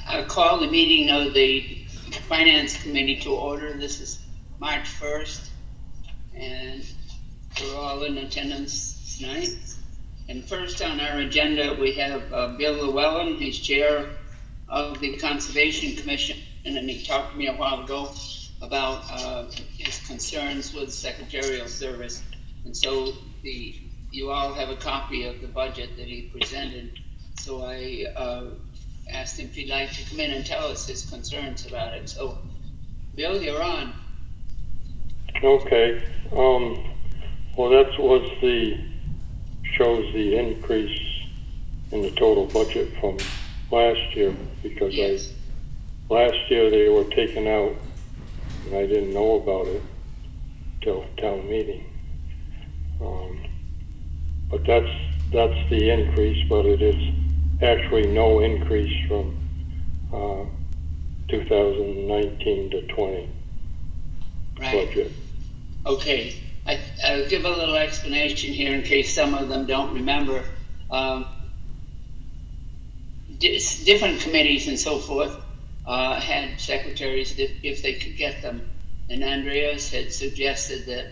I call the meeting of the Finance Committee to order. This is March 1st, and we're all in attendance tonight. And first on our agenda, we have Bill Llewellyn. He's chair of the Conservation Commission, and he talked to me a while ago about his concerns with secretarial service. And so you all have a copy of the budget that he presented. So I asked him if he'd like to come in and tell us his concerns about it. So, Bill, you're on. Okay. Well, that shows the increase in the total budget from last year, because Yes. last year they were taken out and I didn't know about it till town meeting. But that's the increase, but it is actually no increase from 2019 to 20 Right. budget. Okay. I'll give a little explanation here in case some of them don't remember. Different committees and so forth had secretaries if they could get them. And Andreas had suggested that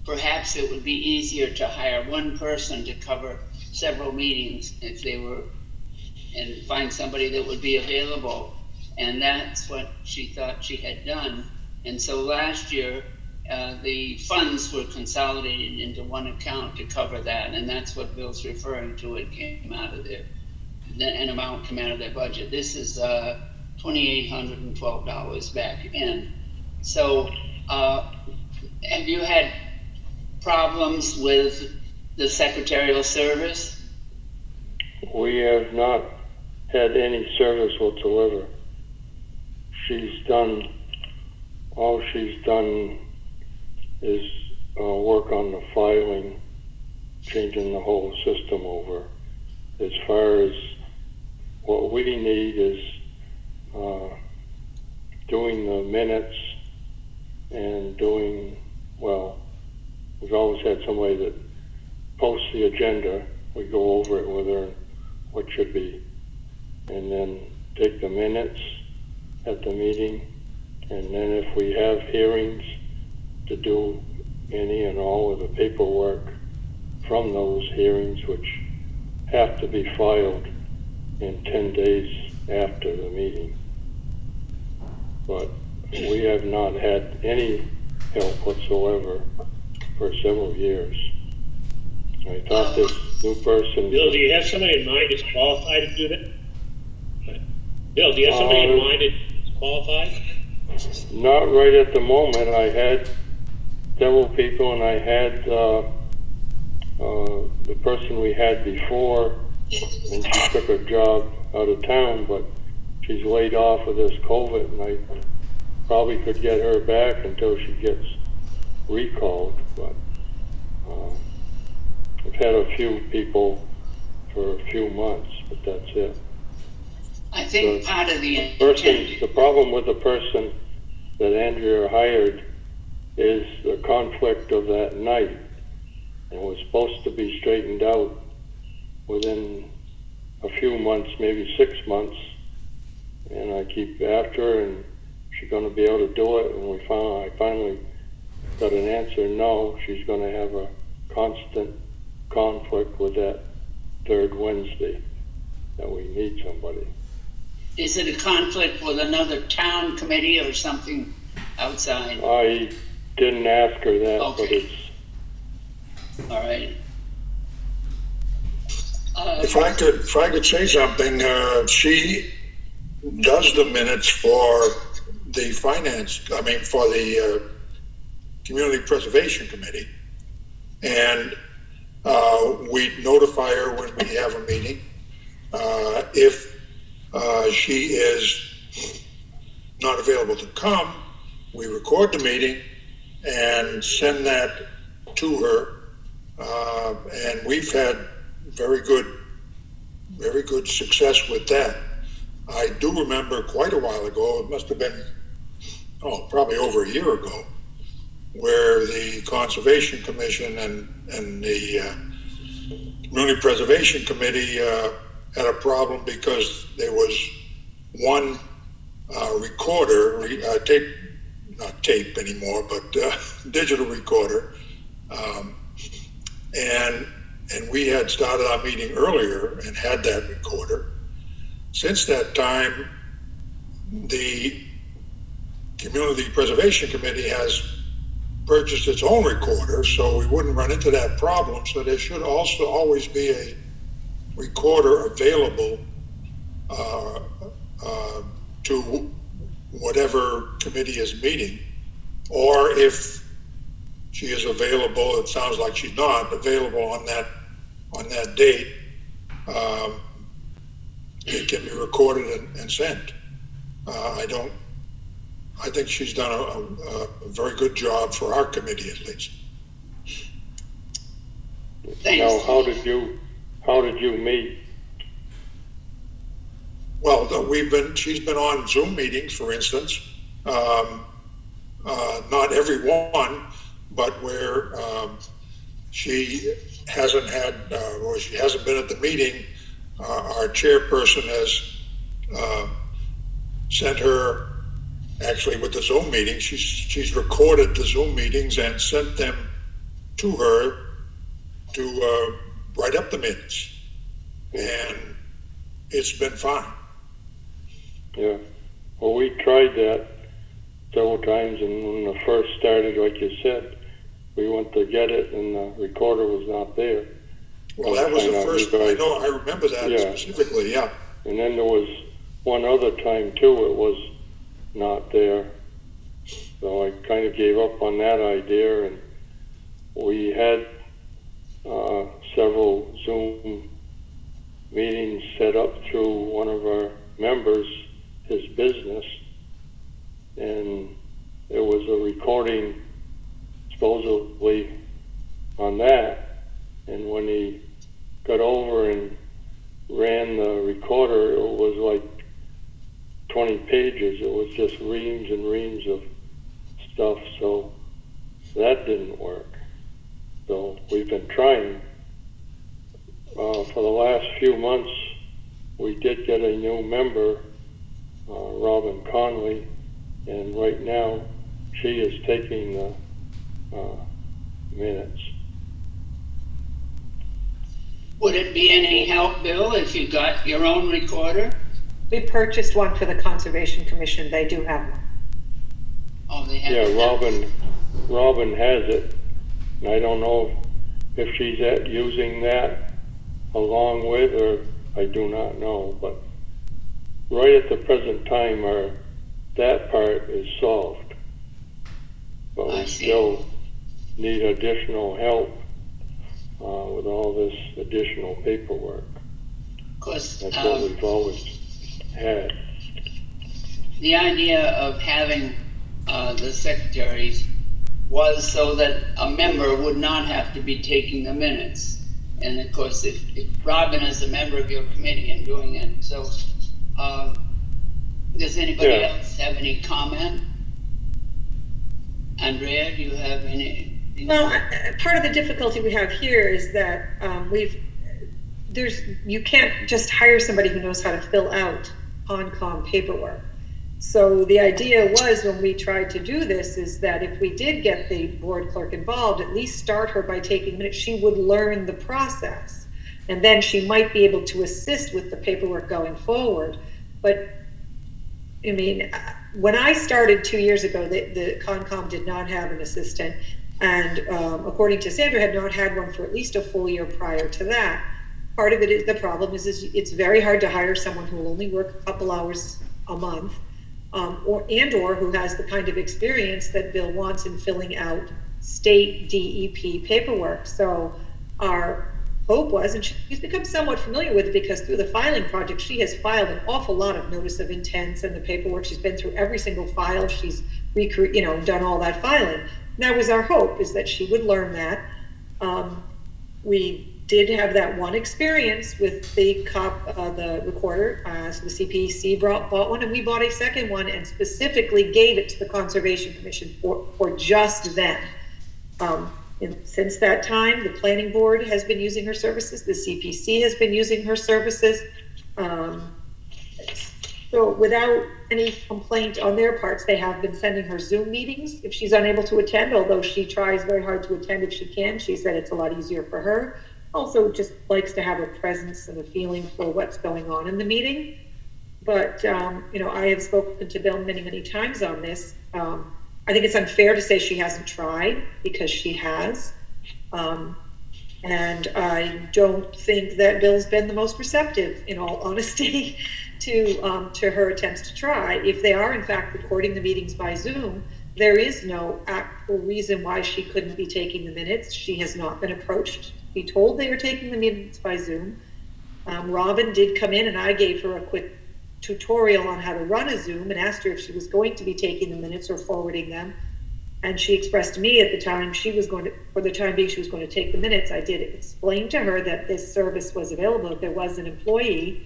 perhaps it would be easier to hire one person to cover several meetings if they were, and find somebody that would be available. And that's what she thought she had done. And so last year, the funds were consolidated into one account to cover that. And that's what Bill's referring to. It came out of an amount came out of their budget. This is $2,812 back in. So have you had problems with the secretarial service? We have not had any service whatsoever. All she's done is work on the filing, changing the whole system over. As far as what we need is doing the minutes and we've always had somebody that posts the agenda. We go over it with her, what should be, and then take the minutes at the meeting. And then if we have hearings, to do any and all of the paperwork from those hearings, which have to be filed in 10 days after the meeting. But we have not had any help whatsoever for several years. I thought this new person... Bill, do you have somebody in mind that's qualified to do that? Bill, do you have somebody in mind that's qualified? Not right at the moment. I had several people, and I had the person we had before, and she took her job out of town, but she's laid off with this COVID, and I probably could get her back until she gets recalled. But I've had a few people for a few months, but that's it. I think part of the problem with the person that Andrea hired is the conflict of that night. It was supposed to be straightened out within a few months, maybe 6 months, and I keep after her, and she's going to be able to do it, and I finally got an answer, no, she's going to have a constant conflict with that third Wednesday, that we need somebody. Is it a conflict with another town committee or something outside? I didn't ask her that, Okay. but it's... All right. If I could say something, she does the minutes for the for the Community Preservation Committee. And we notify her when we have a meeting. If she is not available to come, we record the meeting and send that to her. And we've had very good success with that. I do remember quite a while ago, it must have been, probably over a year ago, where the Conservation Commission and the Community Preservation Committee had a problem because there was one recorder, tape, not tape anymore, but digital recorder. And we had started our meeting earlier and had that recorder. Since that time, the Community Preservation Committee has purchased its own recorder, so we wouldn't run into that problem. So there should also always be a recorder available to whatever committee is meeting, or if she is available, it sounds like she's not available on that date, it can be recorded and sent. I think she's done a very good job for our committee, at least. Thanks. Now, how did you meet? Well, she's been on Zoom meetings, for instance, not every one, but where she hasn't had, or she hasn't been at the meeting, our chairperson has sent her, actually with the Zoom meeting, she's recorded the Zoom meetings and sent them to her to write up the minutes. And it's been fine. Yeah. Well, we tried that several times, and when it first started, like you said, we went to get it, and the recorder was not there. Well, that was the first, I remember that specifically, yeah. And then there was one other time, too, it was not there. So I kind of gave up on that idea, and we had several Zoom meetings set up through one of our members, his business, and there was a recording supposedly on that, and when he got over and ran the recorder, it was like 20 pages. It was just reams and reams of stuff, so that didn't work. So we've been trying. For the last few months, we did get a new member, Robin Conley, and right now she is taking the minutes. Would it be any help, Bill, if you got your own recorder? We purchased one for the Conservation Commission. They do have one. Oh, they have. Yeah, Robin has it, and I don't know if she's using that along with, or I do not know, but right at the present time, that part is solved. But we still need additional help with all this additional paperwork. Because that's what we've always had. The idea of having the secretaries was so that a member would not have to be taking the minutes. And of course, if Robin is a member of your committee and doing it, so does anybody else have any comment? Andrea, do you have any? Well, part of the difficulty we have here is that you can't just hire somebody who knows how to fill out on-com paperwork. So the idea was, when we tried to do this, is that if we did get the board clerk involved, at least start her by taking minutes, she would learn the process. And then she might be able to assist with the paperwork going forward. But, I mean, when I started 2 years ago, the Concom did not have an assistant. And according to Sandra, had not had one for at least a full year prior to that. Part of it is, the problem is it's very hard to hire someone who will only work a couple hours a month. Or who has the kind of experience that Bill wants in filling out state DEP paperwork. So our hope was, and she's become somewhat familiar with it because through the filing project, she has filed an awful lot of notice of intents and the paperwork. She's been through every single file. She's done all that filing. And that was our hope, is that she would learn that. We did have that one experience with the recorder. So the CPC bought one, and we bought a second one and specifically gave it to the Conservation Commission for just them. And since that time, the Planning Board has been using her services. The CPC has been using her services. So without any complaint on their parts, they have been sending her Zoom meetings if she's unable to attend, although she tries very hard to attend if she can. She said it's a lot easier for her. Also just likes to have a presence and a feeling for what's going on in the meeting. But, I have spoken to Bill many, many times on this. I think it's unfair to say she hasn't tried, because she has. And I don't think that Bill's been the most receptive, in all honesty, to her attempts to try. If they are, in fact, recording the meetings by Zoom, there is no actual reason why she couldn't be taking the minutes. She has not been approached to be told they are taking the minutes by Zoom. Robin did come in, and I gave her a quick tutorial on how to run a Zoom and asked her if she was going to be taking the minutes or forwarding them. And she expressed to me at the time for the time being, she was going to take the minutes. I did explain to her that this service was available if there was an employee.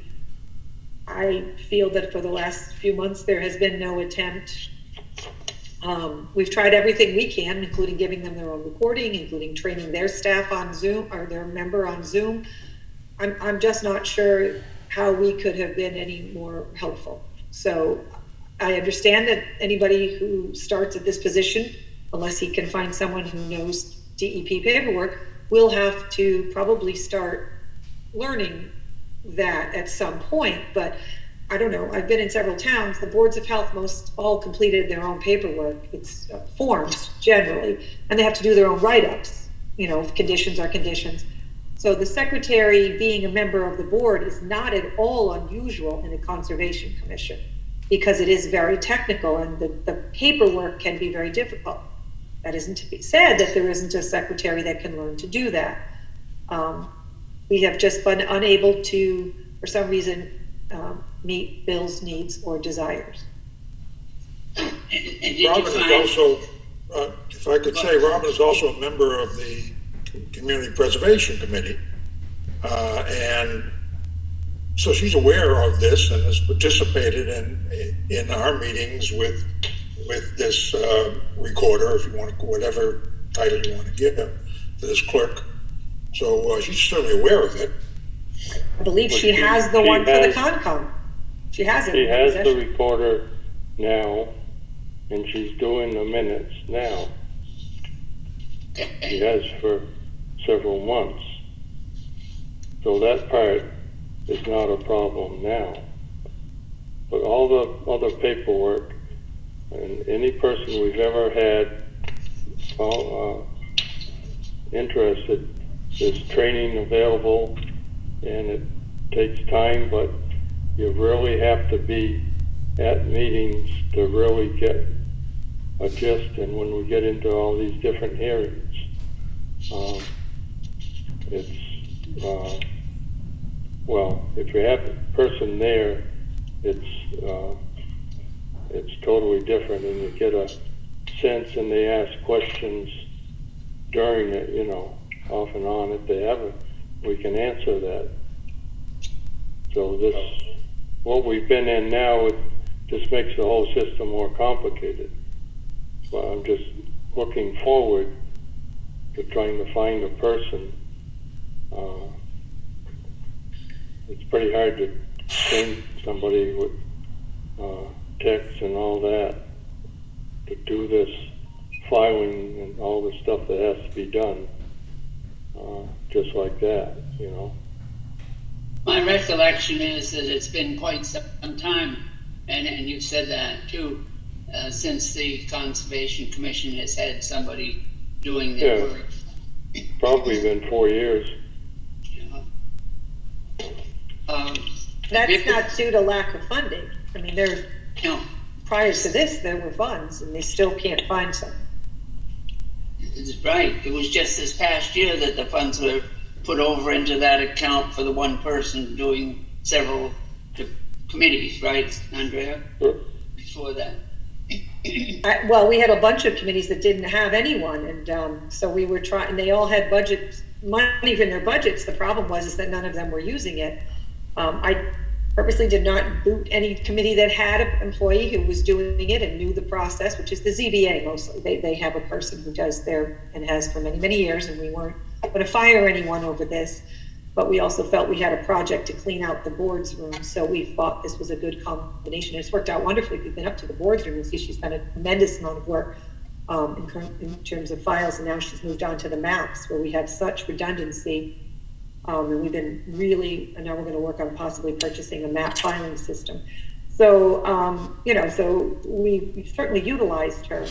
I feel that for the last few months, there has been no attempt. We've tried everything we can, including giving them their own recording, including training their staff on Zoom, or their member on Zoom. I'm just not sure how we could have been any more helpful. So I understand that anybody who starts at this position, unless he can find someone who knows DEP paperwork, will have to probably start learning that at some point. But I don't know, I've been in several towns, the boards of health most all completed their own paperwork. It's forms generally, and they have to do their own write-ups, if conditions are conditions. So the secretary being a member of the board is not at all unusual in a conservation commission, because it is very technical and the paperwork can be very difficult. That isn't to be said that there isn't a secretary that can learn to do that. We have just been unable to, for some reason, meet Bill's needs or desires. Robin is also, if I could say, Robin is also a member of the Community Preservation Committee. And so she's aware of this and has participated in our meetings with this recorder, if you want to, whatever title you want to give him, this clerk. So she's certainly aware of it. I believe she has the one for the Concom. She has it. She has the recorder now, and she's doing the minutes now. She has for several months. So that part is not a problem now. But all the other paperwork, and any person we've ever had interested, there's training available, and it takes time, but you really have to be at meetings to really get a gist. And when we get into all these different hearings, if you have a person there, it's totally different, and you get a sense, and they ask questions during it, off and on. If they haven't, we can answer that. So what we've been in now, it just makes the whole system more complicated. But I'm just looking forward to trying to find a person. It's pretty hard to train somebody with text and all that to do this filing and all the stuff that has to be done, just like that, My recollection is that it's been quite some time, and you've said that too, since the Conservation Commission has had somebody doing their work. Probably been 4 years. That's not due to lack of funding. I mean, prior to this, there were funds, and they still can't find some. It's right. It was just this past year that the funds were put over into that account for the one person doing several committees, right, Andrea? Sure. Before that. Well, we had a bunch of committees that didn't have anyone, and so we were trying. They all had money in their budgets. The problem was that none of them were using it. I purposely did not boot any committee that had an employee who was doing it and knew the process, which is the ZBA mostly. They have a person who does and has for many, many years, and we weren't going to fire anyone over this. but we also felt we had a project to clean out the board's room, so we thought this was a good combination. It's worked out wonderfully. If you've been up to the board's room, you'll see she's done a tremendous amount of work in terms of files, and now she's moved on to the maps where we have such redundancy. And we've been really, and now we're going to work on possibly purchasing a map filing system. So, so we certainly utilized her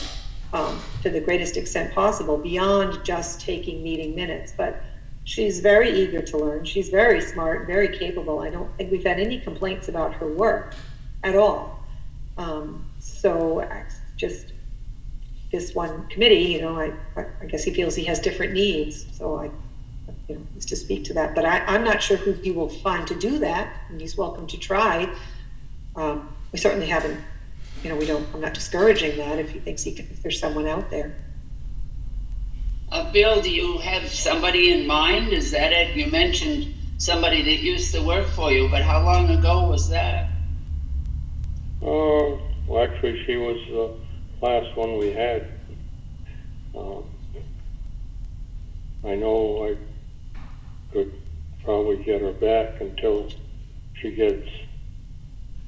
to the greatest extent possible beyond just taking meeting minutes, but she's very eager to learn. She's very smart, very capable. I don't think we've had any complaints about her work at all. So just this one committee, I guess he feels he has different needs. So just to speak to that, but I'm not sure who he will find to do that, and he's welcome to try. We certainly haven't, I'm not discouraging that if he thinks if there's someone out there. Bill, do you have somebody in mind? Is that it? You mentioned somebody that used to work for you, but how long ago was that? Well, actually, she was the last one we had. I know I could probably get her back until she gets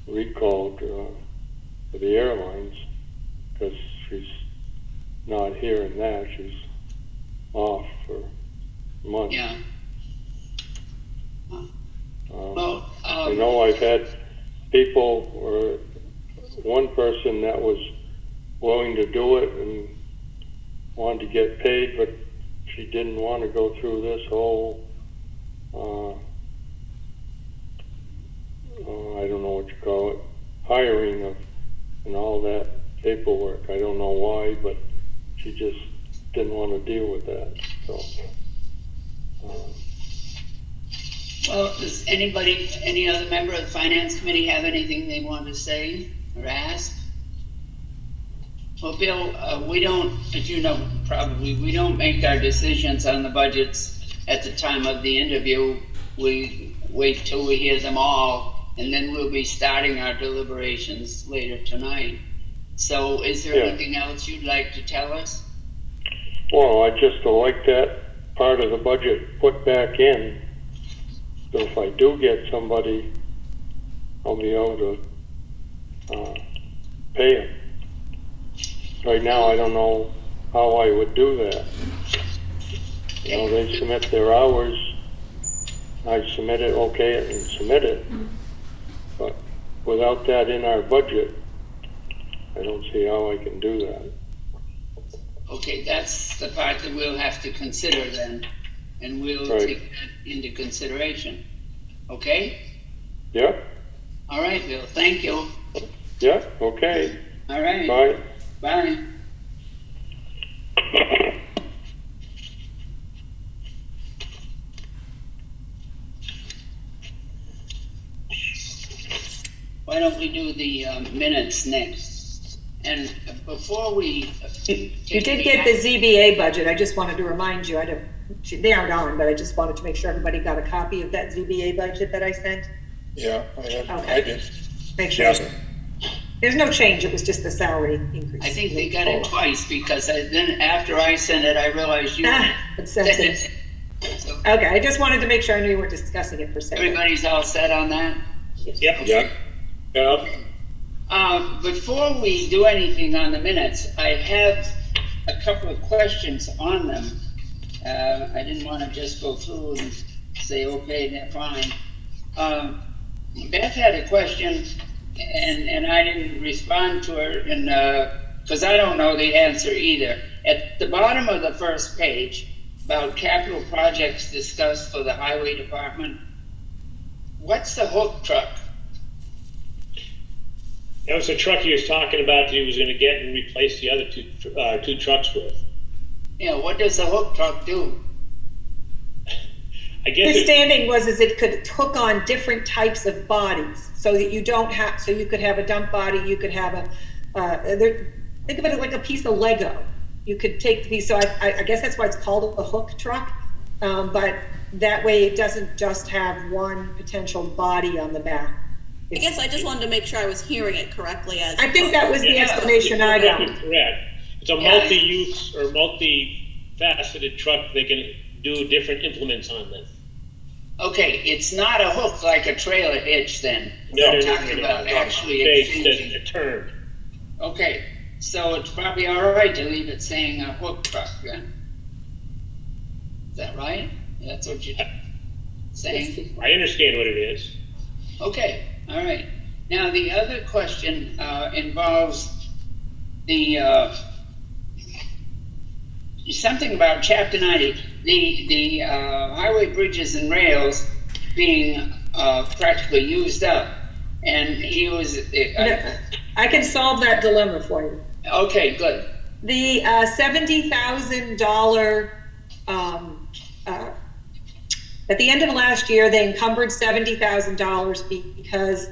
recalled for the airlines, because she's not here in that. She's off for months. Yeah. I know I've had people, or one person that was willing to do it and wanted to get paid, but she didn't want to go through this whole I don't know what you call it, hiring of and all that paperwork. I don't know why, but she just didn't want to deal with that. So well, does any other member of the finance committee have anything they want to say or ask? Well, Bill, we don't, as you know, probably, we don't make our decisions on the budgets at the time of the interview. We wait till we hear them all, and then we'll be starting our deliberations later tonight. So is there anything else you'd like to tell us? Well, I just like that part of the budget put back in. So if I do get somebody, I'll be able to pay them. Right now, I don't know how I would do that. They submit their hours. I submit it, okay it, and submit it. But without that in our budget, I don't see how I can do that. Okay, that's the part that we'll have to consider then, and we'll take that into consideration. Okay? Yeah. All right, Bill, thank you. Yeah, okay. All right. Bye. Bye. Why don't we do the minutes next? And before we... You did get the ZBA budget. I just wanted to remind you, they aren't on, but I just wanted to make sure everybody got a copy of that ZBA budget that I sent. Yeah, I have. Okay. I did. Make sure. Yes. There's no change, it was just the salary increase. I think they got it twice, because then after I sent it, I realized you sent it. So Okay, I just wanted to make sure I knew you weren't discussing it per se. everybody's all set on that? Yep. Yeah. Before we do anything on the minutes, I have a couple of questions on them. I didn't want to just go through and say, okay, they're fine. Beth had a question, and I didn't respond to her, because I don't know the answer either. At the bottom of the first page, about capital projects discussed for the highway department, what's the hook truck? That was the truck he was talking about that he was going to get and replace the other two trucks with. Yeah, what does the hook truck do? I guess The standing was it could hook on different types of bodies, so that you don't have, so you could have a dump body, you could have think of it like a piece of Lego. You could take the piece, so I guess that's why it's called a hook truck, but that way it doesn't just have one potential body on the back. I guess I just wanted to make sure I was hearing it correctly. I think that was the explanation I got. Correct. It's a multi-use or multi-faceted truck. They can do different implements on them. Okay, it's not a hook like a trailer hitch then. No, We're no, talking no, about no. actually Changed exchanging. the term. Okay, so it's probably all right to leave it saying a hook truck then. Is that right? That's what you're saying? I understand what it is. Okay, all right. Now, the other question involves the, something about Chapter 90, the highway bridges and rails being practically used up. And he was, I can solve that dilemma for you. okay, good. The $70,000, at the end of last year, they encumbered $70,000 because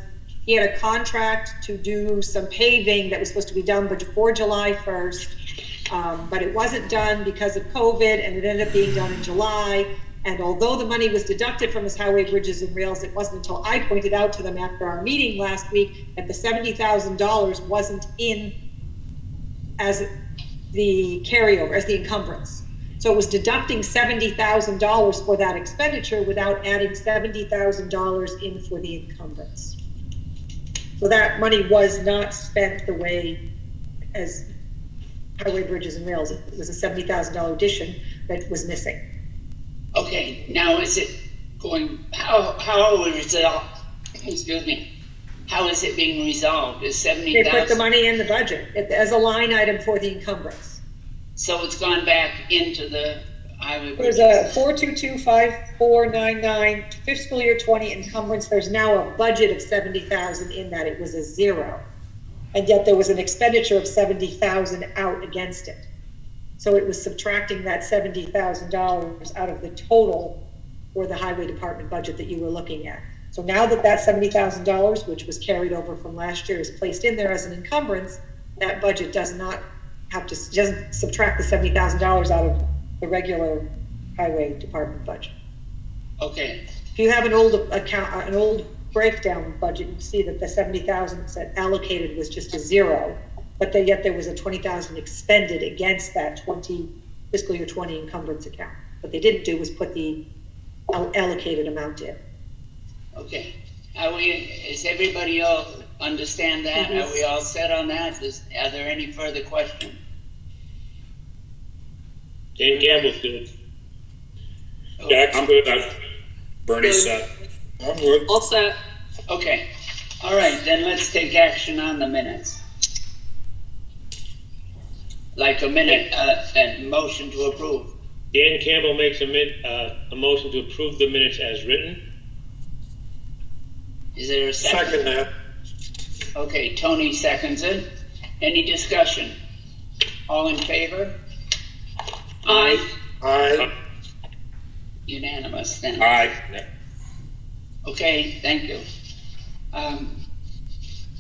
he had a contract to do some paving that was supposed to be done before July 1st. But it wasn't done because of COVID, and it ended up being done in July. And although the money was deducted from his highway bridges and rails, it wasn't until I pointed out to them after our meeting last week that the $70,000 wasn't in as the carryover, as the encumbrance. So it was deducting $70,000 for that expenditure without adding $70,000 in for the encumbrance. So that money was not spent the way as highway bridges and rails. It was a $70,000 addition that was missing. Okay, now is it going, how is it, excuse me, how is it being resolved? Is They 70,000? put the money in the budget as a line item for the encumbrance. So it's gone back into the highway There's bridges? a 4225499 fiscal year 20 encumbrance. There's now a budget of 70,000 in that. It was a zero. And yet there was an expenditure of 70,000 out against it. So it was subtracting that $70,000 out of the total for the highway department budget that you were looking at. So now that that $70,000, which was carried over from last year, is placed in there as an encumbrance, that budget does not have to, doesn't subtract the $70,000 out of the regular highway department budget. Okay, If you have an old account, an old breakdown budget, you see that the 70,000 that allocated was just a zero, but yet there was a 20,000 expended against that fiscal year 20 encumbrance account. What they didn't do was put the allocated amount in. okay. Is everybody all understand that? Are we all set on that? Are there any further questions? Dan Campbell's good. I'm good. Bernie's set. I'm good. All set. Okay, all right, then let's take action on the minutes. Like a minute, a motion to approve. Dan Campbell makes a motion to approve the minutes as written. Is there a second? Second that. Okay, Tony seconds it. Any discussion? All in favor? Aye. Aye. Unanimous then. Aye. Okay, thank you.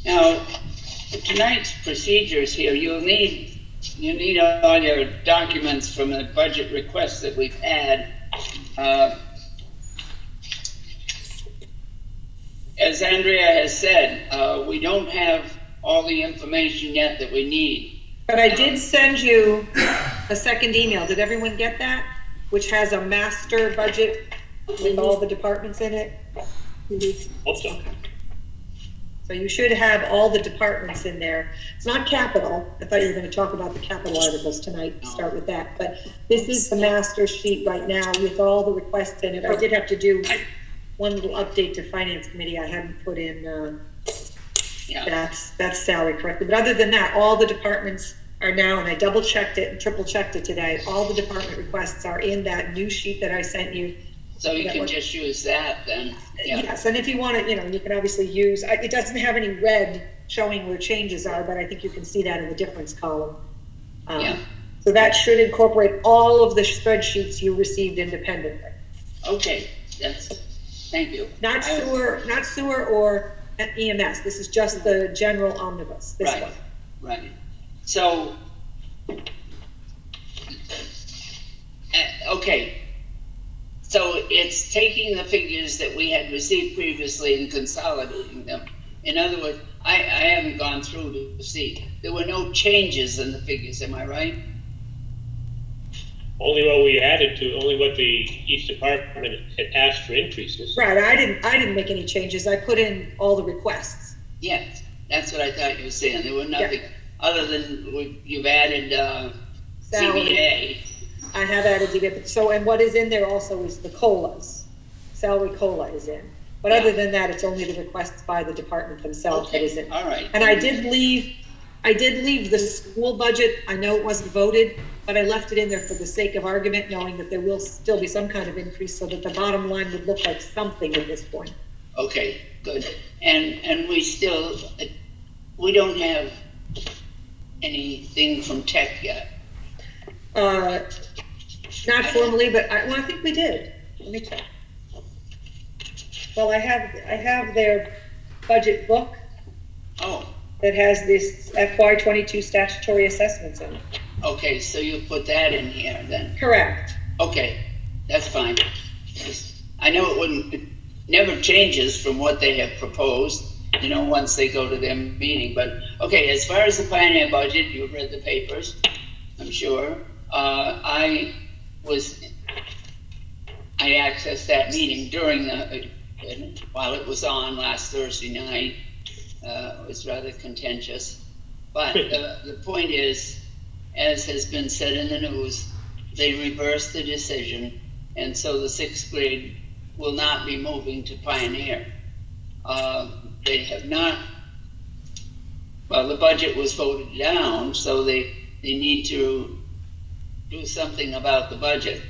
Now, tonight's procedures here, you need all your documents from the budget requests that we've had. As Andrea has said, we don't have all the information yet that we need. But I did send you a second email. Did everyone get that? Which has a master budget with all the departments in it. Also, So you should have all the departments in there. It's not capital. I thought you were going to talk about the capital articles tonight, start with that. But this is the master sheet right now with all the requests in it. I did have to do one little update to finance committee. I hadn't put in that's salary correctly. But other than that, all the departments are now, and I double checked it and triple checked it today. All the department requests are in that new sheet that I sent you. So you can just use that then. Yeah. Yes, and if you want to, you can obviously use, it doesn't have any red showing where changes are, but I think you can see that in the difference column. Yeah. So that should incorporate all of the spreadsheets you received independently. Okay, thank you. Not sewer or EMS. This is just the general omnibus, this Right. one. Right. So, okay. So it's taking the figures that we had received previously and consolidating them. In other words, I haven't gone through to see. There were no changes in the figures, am I right? only what we added to, only what each department had asked for increases. Right, I didn't make any changes. I put in all the requests. Yes, that's what I thought you were saying. There were nothing, other than you've added, Salary. CBA. I have added DBA, so, and what is in there also is the COLAs. Salary COLA is in. But other than that, it's only the requests by the department themselves that is in. All right. And I did leave the school budget. I know it wasn't voted, but I left it in there for the sake of argument, knowing that there will still be some kind of increase so that the bottom line would look like something at this point. Okay, good. And we don't have anything from tech yet. Not formally, but I think we did. Let me check. Well, I have their budget book. Oh, That has this FY22 statutory assessments in it. okay, so you put that in here then. Correct. Okay, that's fine. I know it never changes from what they have proposed, once they go to their meeting, but, okay, as far as the Pioneer budget, you've read the papers, I'm sure. I accessed that meeting while it was on last Thursday night. It was rather contentious. But the point is, as has been said in the news, they reversed the decision, and so the 6th grade will not be moving to Pioneer. They have not, well, the budget was voted down, so they need to do something about the budget.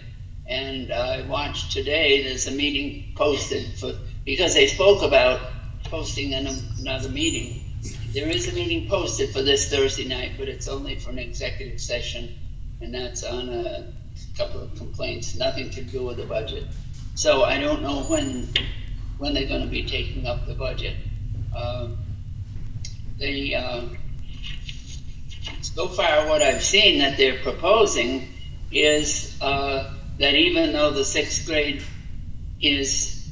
And I watched today, there's a meeting posted because they spoke about posting another meeting. There is a meeting posted for this Thursday night, but it's only for an executive session, and that's on a couple of complaints, nothing to do with the budget. So I don't know when they're going to be taking up the budget. So far what I've seen that they're proposing is that even though the 6th grade is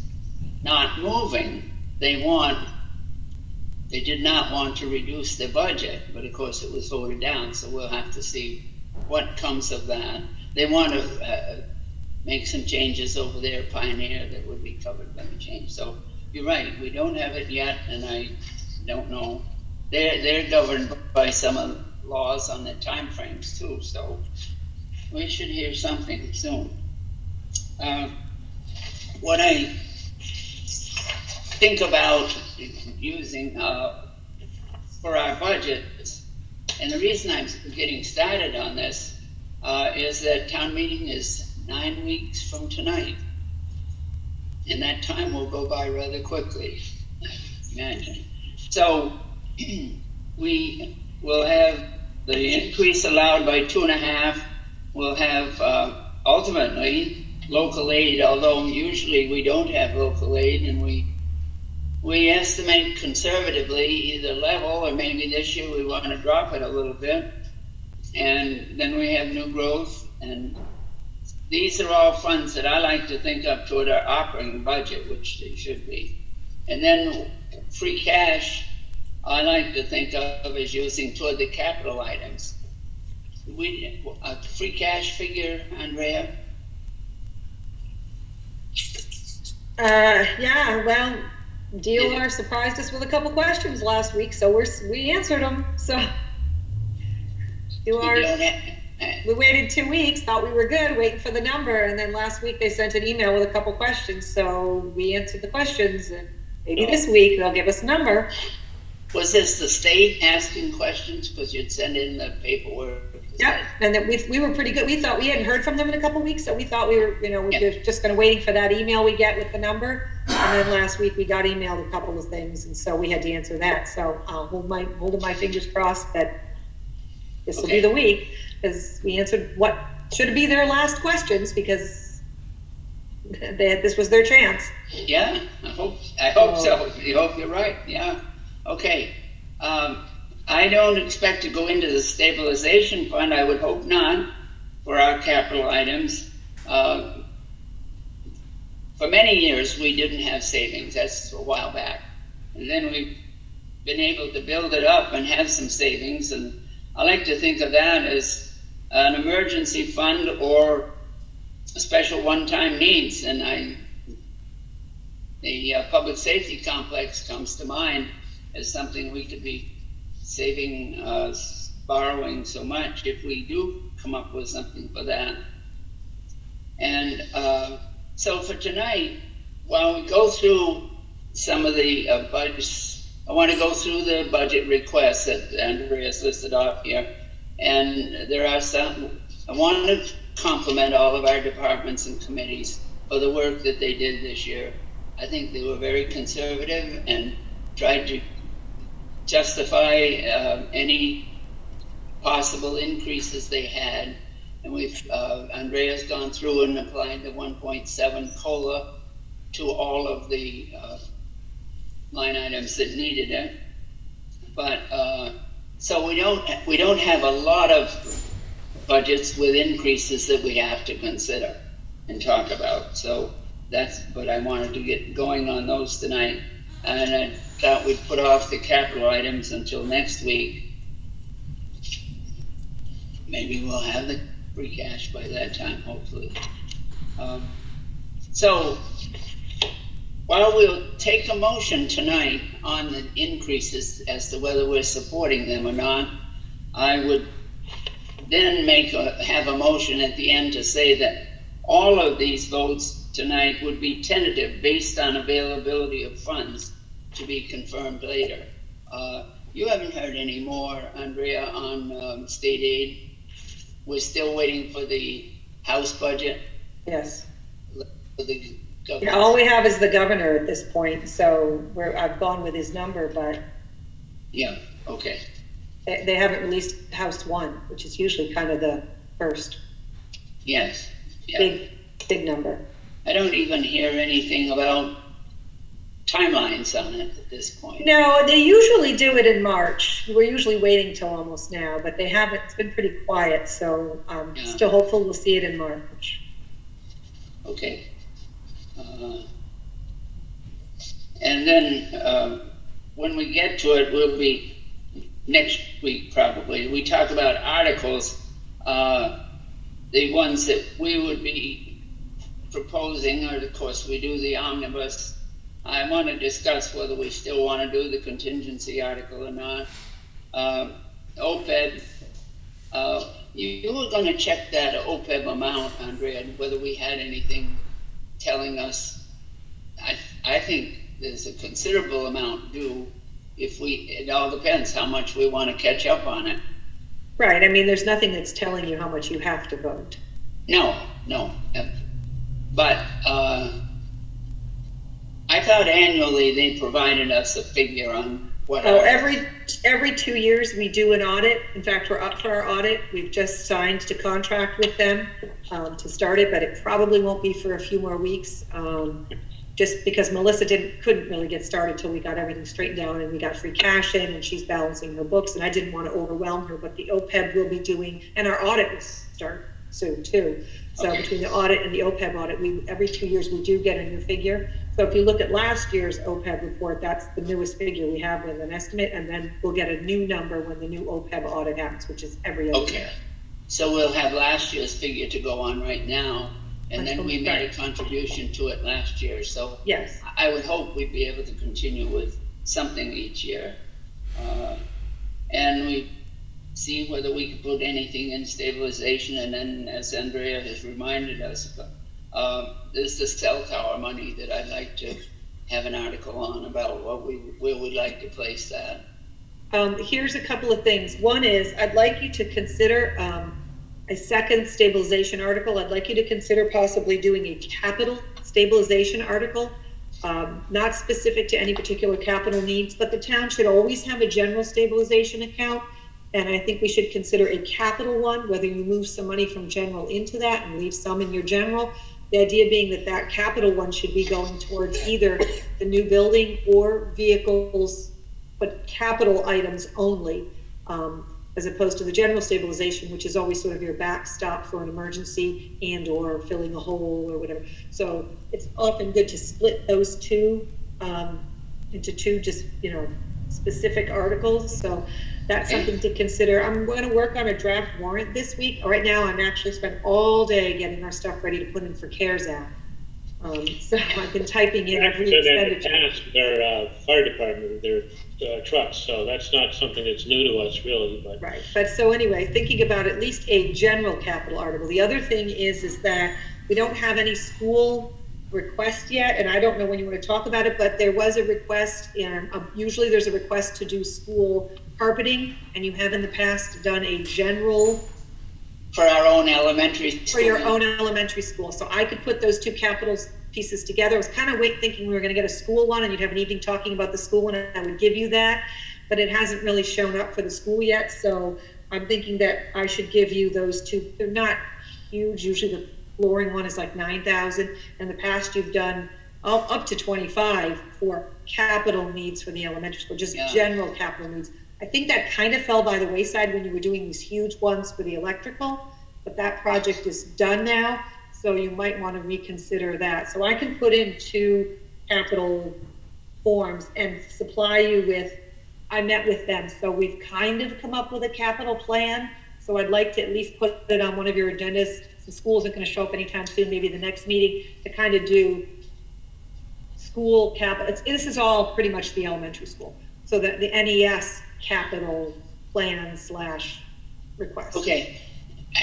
not moving, they did not want to reduce their budget, but of course it was voted down, so we'll have to see what comes of that. They want to make some changes over there at Pioneer that would be covered by the change. So you're right, we don't have it yet, and I don't know. They're governed by some of the laws on their time frames too, so we should hear something soon. What I think about using for our budget, and the reason I'm getting started on this is that town meeting is 9 weeks from tonight, and that time will go by rather quickly, I imagine. So we will have the increase allowed by 2.5. We'll have ultimately local aid, although usually we don't have local aid, and we estimate conservatively either level, or maybe this year we want to drop it a little bit. And then we have new growth, and these are all funds that I like to think up toward our operating budget, which they should be. And then free cash, I like to think of as using toward the capital items. A free cash figure, Andrea? Yeah, well, DOR surprised us with a couple questions last week, so we answered them. So DOR, we waited 2 weeks, thought we were good, waiting for the number, and then last week they sent an email with a couple questions, so we answered the questions, and maybe this week they'll give us a number. Was this the state asking questions because you'd send in the paperwork? Yeah, and that we were pretty good. We thought we hadn't heard from them in a couple of weeks, so we thought we were, we were just going to waiting for that email we get with the number. And then last week we got emailed a couple of things, and so we had to answer that. So holding my fingers crossed that this will be the week, because we answered what should be their last questions, because this was their chance. Yeah, I hope so. I hope you're right. Yeah. Okay. I don't expect to go into the stabilization fund. I would hope not for our capital items. For many years, we didn't have savings. That's a while back. And then we've been able to build it up and have some savings. And I like to think of that as an emergency fund or a special one-time needs, and the public safety complex comes to mind as something we could be saving, borrowing so much if we do come up with something for that. And so for tonight, while we go through some of the budgets, I want to go through the budget requests that Andrea's listed off here. And there are some, I want to compliment all of our departments and committees for the work that they did this year. I think they were very conservative and tried to justify any possible increases they had. And Andrea's gone through and applied the 1.7 COLA to all of the line items that needed it. But so we don't have a lot of budgets with increases that we have to consider and talk about. So that's what I wanted to get going on those tonight. And I thought we'd put off the capital items until next week. Maybe we'll have the free cash by that time, hopefully. So while we'll take a motion tonight on the increases as to whether we're supporting them or not, I would then have a motion at the end to say that all of these votes tonight would be tentative based on availability of funds to be confirmed later. You haven't heard any more, Andrea, on state aid. We're still waiting for the House budget. Yes. For the governor. Yeah, all we have is the governor at this point, so I've gone with his number, but yeah, okay. They haven't released House 1, which is usually kind of the first. Yes. Yeah. Big number. I don't even hear anything about timelines on it at this point. No, they usually do it in March. We're usually waiting till almost now, but they haven't. It's been pretty quiet, so I'm still hopeful we'll see it in March. Okay. And then when we get to it, we'll be next week probably. We talk about articles, the ones that we would be proposing, or of course we do the omnibus. I want to discuss whether we still want to do the contingency article or not. OPEB, you were going to check that OPEB amount, Andrea, whether we had anything telling us. I think there's a considerable amount due. It all depends how much we want to catch up on it. Right. I mean, there's nothing that's telling you how much you have to vote. No. But I thought annually they provided us a figure on what. Oh, every 2 years we do an audit. In fact, we're up for our audit. We've just signed to contract with them to start it, but it probably won't be for a few more weeks. Just because Melissa couldn't really get started till we got everything straightened out and we got free cash in, and she's balancing her books, and I didn't want to overwhelm her, but the OPEB will be doing, and our audit will start soon too. So okay. Between the audit and the OPEB audit, every 2 years we do get a new figure. So if you look at last year's OPEB report, that's the newest figure we have with an estimate, and then we'll get a new number when the new OPEB audit happens, which is every other year. So we'll have last year's figure to go on right now. And then we made a contribution to it last year, so yes, I would hope we'd be able to continue with something each year. And we see whether we could put anything in stabilization, and then, as Andrea has reminded us, there's the cell tower money that I'd like to have an article on about where we'd like to place that. Here's a couple of things. One is, I'd like you to consider a second stabilization article. I'd like you to consider possibly doing a capital stabilization article, not specific to any particular capital needs, but the town should always have a general stabilization account. And I think we should consider a capital one, whether you move some money from general into that and leave some in your general. The idea being that capital one should be going towards either the new building or vehicles, but capital items only. As opposed to the general stabilization, which is always sort of your backstop for an emergency and or filling a hole or whatever. So it's often good to split those two into two just, specific articles. So that's something to consider. I'm going to work on a draft warrant this week. Right now, I'm actually spent all day getting our stuff ready to put in for CARES Act. So I've been typing in every expenditure. With their fire department, with their trucks, so that's not something that's new to us really, but. Right, but so anyway, thinking about at least a general capital article. The other thing is that we don't have any school request yet, and I don't know when you want to talk about it, but there was a request, and usually there's a request to do school carpeting, and you have in the past done a general For our own elementary school. for your own elementary school. So I could put those two capital pieces together. I was kind of thinking we were going to get a school one and you'd have an evening talking about the school one, and I would give you that, but it hasn't really shown up for the school yet. So I'm thinking that I should give you those two. They're not huge. Usually the flooring one is like 9,000. In the past, you've done up to 25 for capital needs for the elementary school, just general capital needs. I think that kind of fell by the wayside when you were doing these huge ones for the electrical, but that project is done now, so you might want to reconsider that. So I can put in 2 capital forms and supply you with, I met with them, so we've kind of come up with a capital plan. So I'd like to at least put it on one of your agendas. The school isn't going to show up anytime soon, maybe the next meeting, to kind of do school capital. This is all pretty much the elementary school. So that the NES capital plan / request. Okay,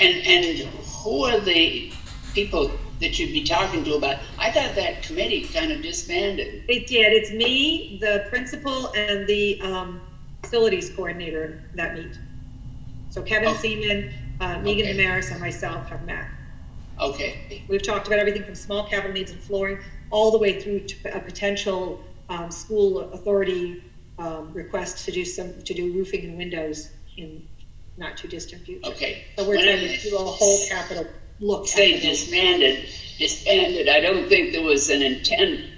and who are the people that you'd be talking to about? I thought that committee kind of disbanded. It did. It's me, the principal, and the facilities coordinator that meet. So Kevin Seaman, Megan Damaris, and myself have met. Okay. We've talked about everything from small capital needs and flooring all the way through to a potential school authority request to do roofing and windows in not too distant future. Okay. So we're trying to do a whole capital look. Say disbanded. I don't think there was an intent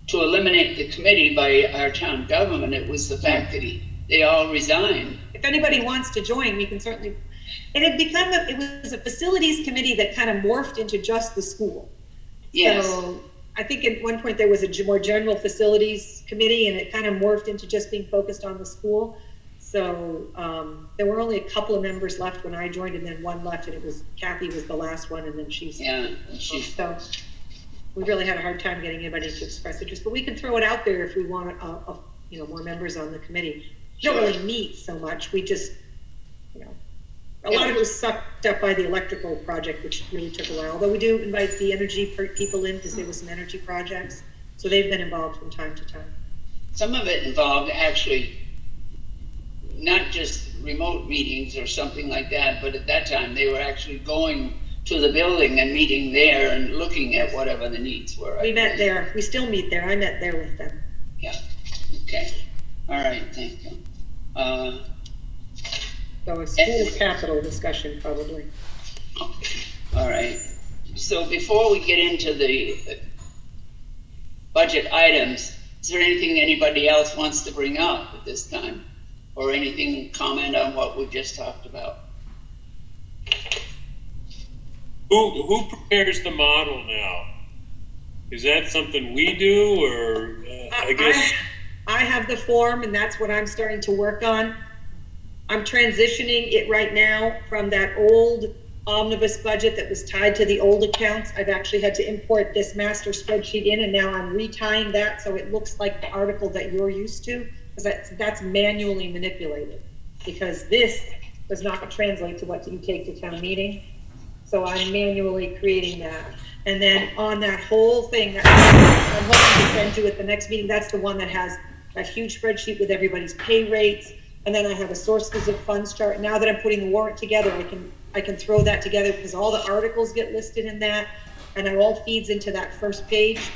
to eliminate the committee by our town government. It was the fact that they all resigned. If anybody wants to join, we can certainly. It was a facilities committee that kind of morphed into just the school. Yes. So I think at one point there was a more general facilities committee, and it kind of morphed into just being focused on the school. So there were only a couple of members left when I joined, and then one left, and it was Kathy was the last one, and then she's. Yeah. So we really had a hard time getting anybody to express interest, but we can throw it out there if we want more members on the committee. We don't really meet so much. We just, a lot of it was sucked up by the electrical project, which really took a while. Although we do invite the energy people in because there were some energy projects. So they've been involved from time to time. Some of it involved actually not just remote meetings or something like that, but at that time they were actually going to the building and meeting there and looking at whatever the needs were. We met there. We still meet there. I met there with them. Yeah. Okay. All right. Thank you. So a school capital discussion probably. All right. So before we get into the budget items, is there anything anybody else wants to bring up at this time? Or anything comment on what we just talked about? Who prepares the model now? Is that something we do, or I guess? I have the form, and that's what I'm starting to work on. I'm transitioning it right now from that old omnibus budget that was tied to the old accounts. I've actually had to import this master spreadsheet in, and now I'm retying that so it looks like the article that you're used to, because that's manually manipulated, because this does not translate to what you take to town meeting. So I'm manually creating that. And then on that whole thing, that I'm hoping to send you at the next meeting, that's the one that has a huge spreadsheet with everybody's pay rates. And then I have a sources of funds chart. Now that I'm putting the warrant together, I can throw that together because all the articles get listed in that, and it all feeds into that first page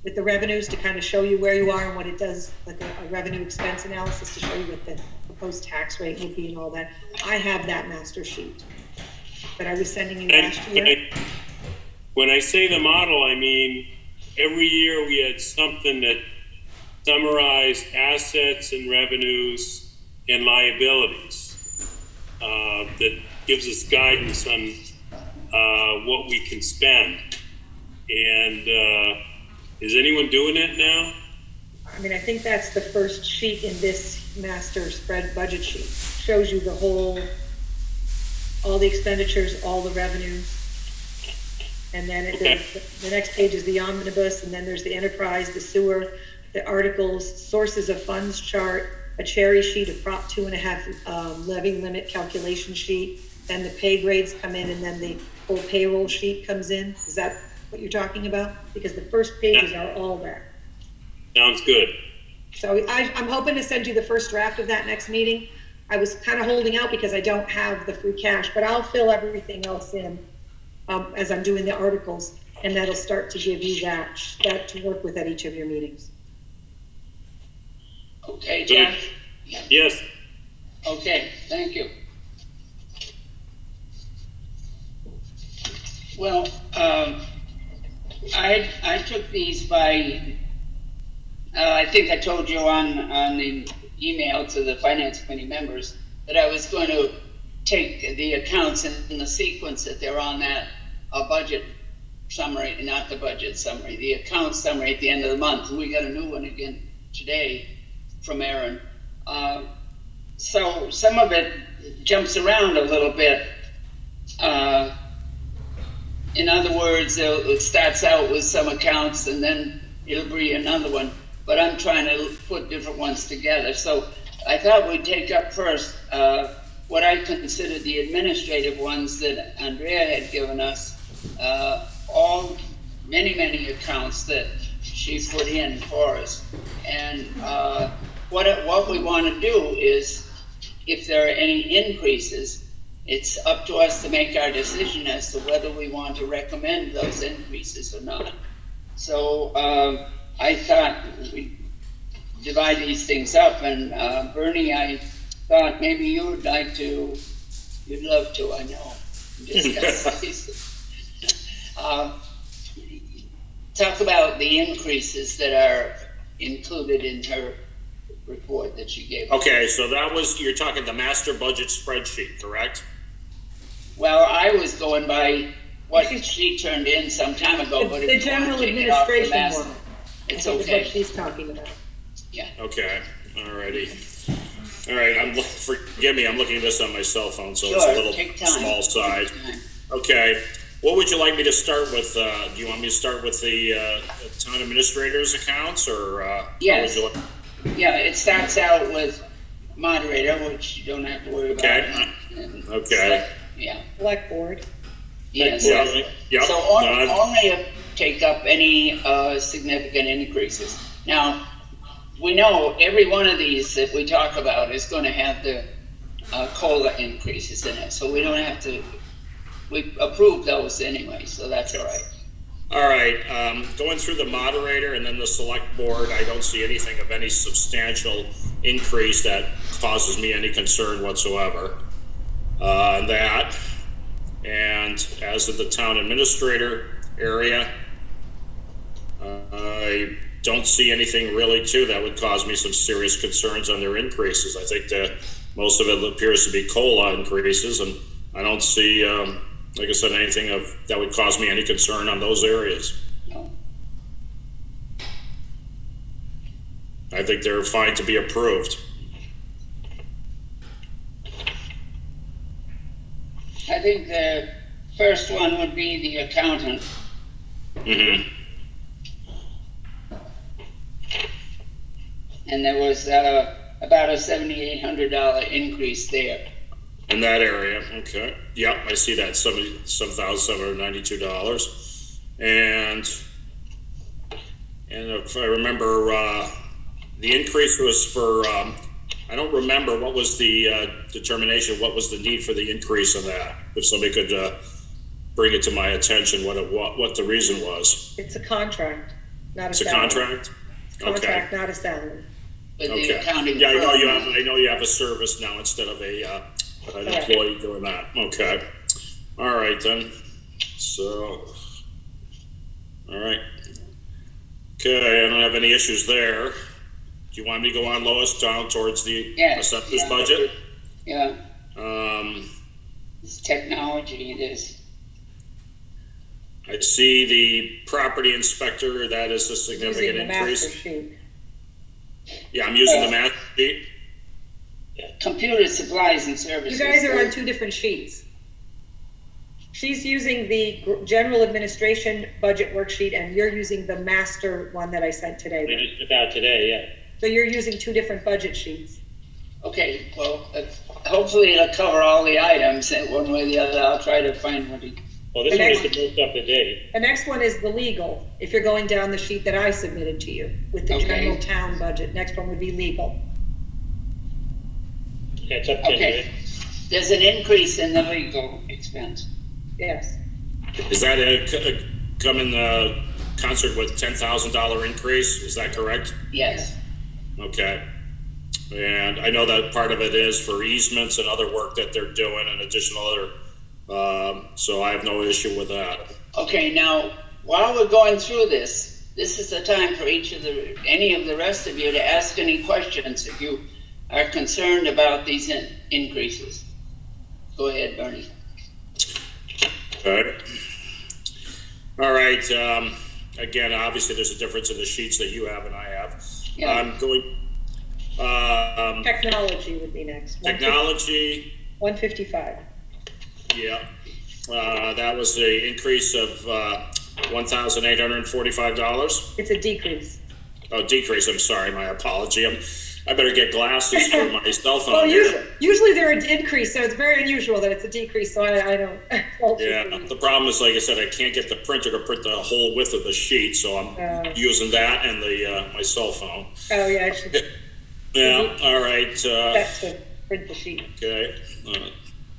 with the revenues to kind of show you where you are and what it does, like a revenue expense analysis to show you what the proposed tax rate would be and all that. I have that master sheet that I was sending you last year. When I say the model, I mean every year we had something that summarized assets and revenues and liabilities that gives us guidance on what we can spend. And is anyone doing it now? I mean, I think that's the first sheet in this master spread budget sheet. Shows you the whole, all the expenditures, all the revenues. And then the next page is the omnibus, and then there's the enterprise, the sewer, the articles, sources of funds chart, a cherry sheet, a Prop 2.5 levy limit calculation sheet, then the pay grades come in, and then the whole payroll sheet comes in. Is that what you're talking about? Because the first pages are all there. Sounds good. So I'm hoping to send you the first draft of that next meeting. I was kind of holding out because I don't have the free cash, but I'll fill everything else in as I'm doing the articles, and that'll start to give you that to work with at each of your meetings. Okay, Good. Jeff? Yes. Okay, thank you. Well, I took these by, I think I told you on the email to the finance committee members that I was going to take the accounts in the sequence that they're on that budget summary, not the budget summary, the account summary at the end of the month. We got a new one again today from Aaron. So some of it jumps around a little bit. In other words, it starts out with some accounts and then it'll be another one. But I'm trying to put different ones together. So I thought we'd take up first what I consider the administrative ones that Andrea had given us. All many accounts that she put in for us. And what we want to do is, if there are any increases, it's up to us to make our decision as to whether we want to recommend those increases or not. So I thought we'd divide these things up, and Bernie, I thought maybe you would like to, you'd love to, I know, discuss these. Talk about the increases that are included in her report that she gave. Okay, so that was, you're talking the master budget spreadsheet, correct? Well, I was going by what she turned in some time ago, but The if you want general to take it off the administration master, one. it's I think is what okay. she's talking about. Yeah. Okay, alrighty. All right, forgive me, I'm looking at this on my cell phone, so it's Sure, a little take time. small size. Take time. Okay, what would you like me to start with? Do you want me to start with the town administrator's accounts, or Yes. how would you like? Yeah, it starts out with moderator, which you don't have to worry about. Okay. And Okay. Yeah, Select board. yes. Yep. So only take up any significant increases. Now, we know every one of these that we talk about is going to have the COLA increases in it, so we don't have to, we approve those anyway, so that's all right. All right, going through the moderator and then the select board, I don't see anything of any substantial increase that causes me any concern whatsoever. That, and as of the town administrator area, I don't see anything really too that would cause me some serious concerns on their increases. I think that most of it appears to be COLA increases, and I don't see, like I said, anything that would cause me any concern on those areas. No. I think they're fine to be approved. I think the first one would be the accountant. Mm-hmm. And there was about a $7,800 increase there. In that area, okay. Yep, I see that, $7,792. And if I remember, the increase was for, I don't remember what was the determination, what was the need for the increase in that? If somebody could bring it to my attention, what the reason was. It's a contract, not a It's a salary. contract? Contract, not a salary. With the Okay. accounting Yeah, I firm. know you have a service now instead of an employee doing that. Okay. All right then. So, all right. Okay, I don't have any issues there. Do you want me to go on lowest down towards the assessor's budget? Yeah, it's technology, it is. I see the property inspector, that is a Using significant the master increase. sheet. Yeah, I'm using the math sheet. Computer supplies and services. You guys are on two different sheets. She's using the general administration budget worksheet, and you're using the master one that I sent today. We just about today, yeah. So you're using two different budget sheets. Okay, well, hopefully it'll cover all the items one way or the other. I'll try to find what he. Well, this one is the most up to date. The next one is the legal. If you're going down the sheet that I submitted to you with the Okay. general town budget, next one would be legal. That's up to Okay. There's an increase in the legal expense. Yes. Is that come in concert with $10,000 increase? Is that correct? Yes. Okay. And I know that part of it is for easements and other work that they're doing and additional other, so I have no issue with that. Okay, now, while we're going through this is the time for any of the rest of you to ask any questions if you are concerned about these increases. Go ahead, Bernie. Okay. All right. Again, obviously there's a difference in the sheets that you have and I have. Yeah. I'm going, Technology would be next. technology, 155. yeah. That was the increase of $1,845. It's a decrease. Oh, decrease, I'm sorry, my apology. I better get glasses for my cell phone Well, here. usually they're an increase, so it's very unusual that it's a decrease, so I don't. Yeah, the problem is, like I said, I can't get the printer to print the whole width of the sheet, so I'm using that and my cell phone. Oh, yeah, I should. Yeah, all right. That's to print the sheet. Okay.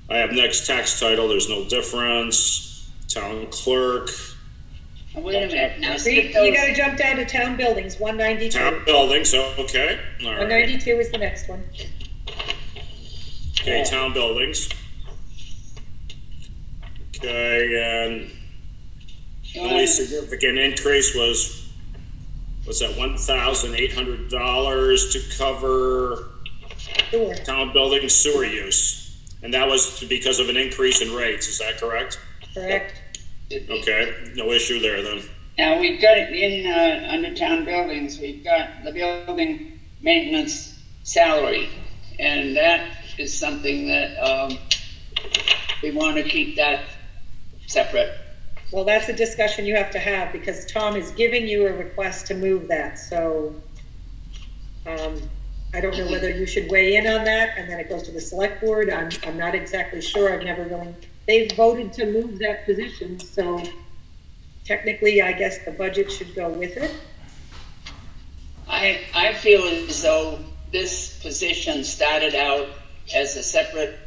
I have next tax title, there's no difference. Town clerk, Now, wait a minute, now See, skip those. you gotta jump down to town buildings, 192. town buildings, okay, all right. 192 is the next one. Okay, town buildings. Okay, and the only significant increase was that $1,800 to cover Sure. town building sewer use? And that was because of an increase in rates, is that correct? Correct. Okay, no issue there then. Now, we've got it in, under town buildings, we've got the building maintenance salary. And that is something that, we want to keep that separate. Well, that's a discussion you have to have, because Tom is giving you a request to move that, so, I don't know whether you should weigh in on that, and then it goes to the select board. I'm not exactly sure. I've never really, they've voted to move that position, so technically, I guess the budget should go with it. I feel as though this position started out as a separate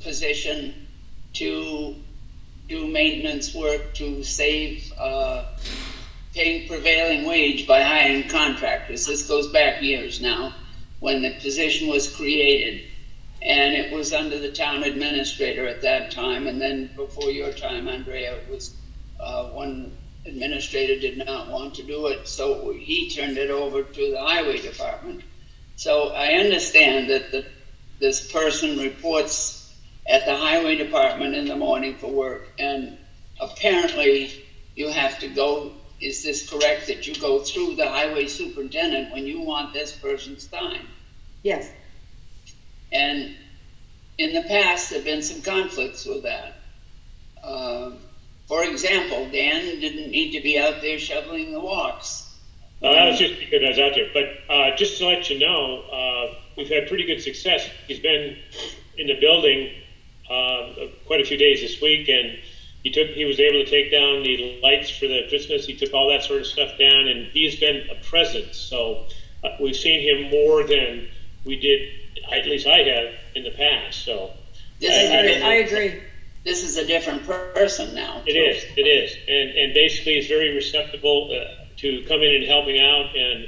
position to do maintenance work to save, paying prevailing wage by hiring contractors. This goes back years now, when the position was created. And it was under the town administrator at that time, and then before your time, Andrea, it was one administrator did not want to do it, so he turned it over to the highway department. So I understand that this person reports at the highway department in the morning for work, and apparently you have to go, is this correct, that you go through the highway superintendent when you want this person's time? Yes. And in the past, there have been some conflicts with that. For example, Dan didn't need to be out there shoveling the walks. That was just because I was out there. But just to let you know, we've had pretty good success. He's been in the building quite a few days this week, and he was able to take down the lights for the Christmas. He took all that sort of stuff down, and he's been a presence. So we've seen him more than we did, at least I have, in the past. So I agree. This is a different person now. It is, and basically he's very receptible to coming and helping out, and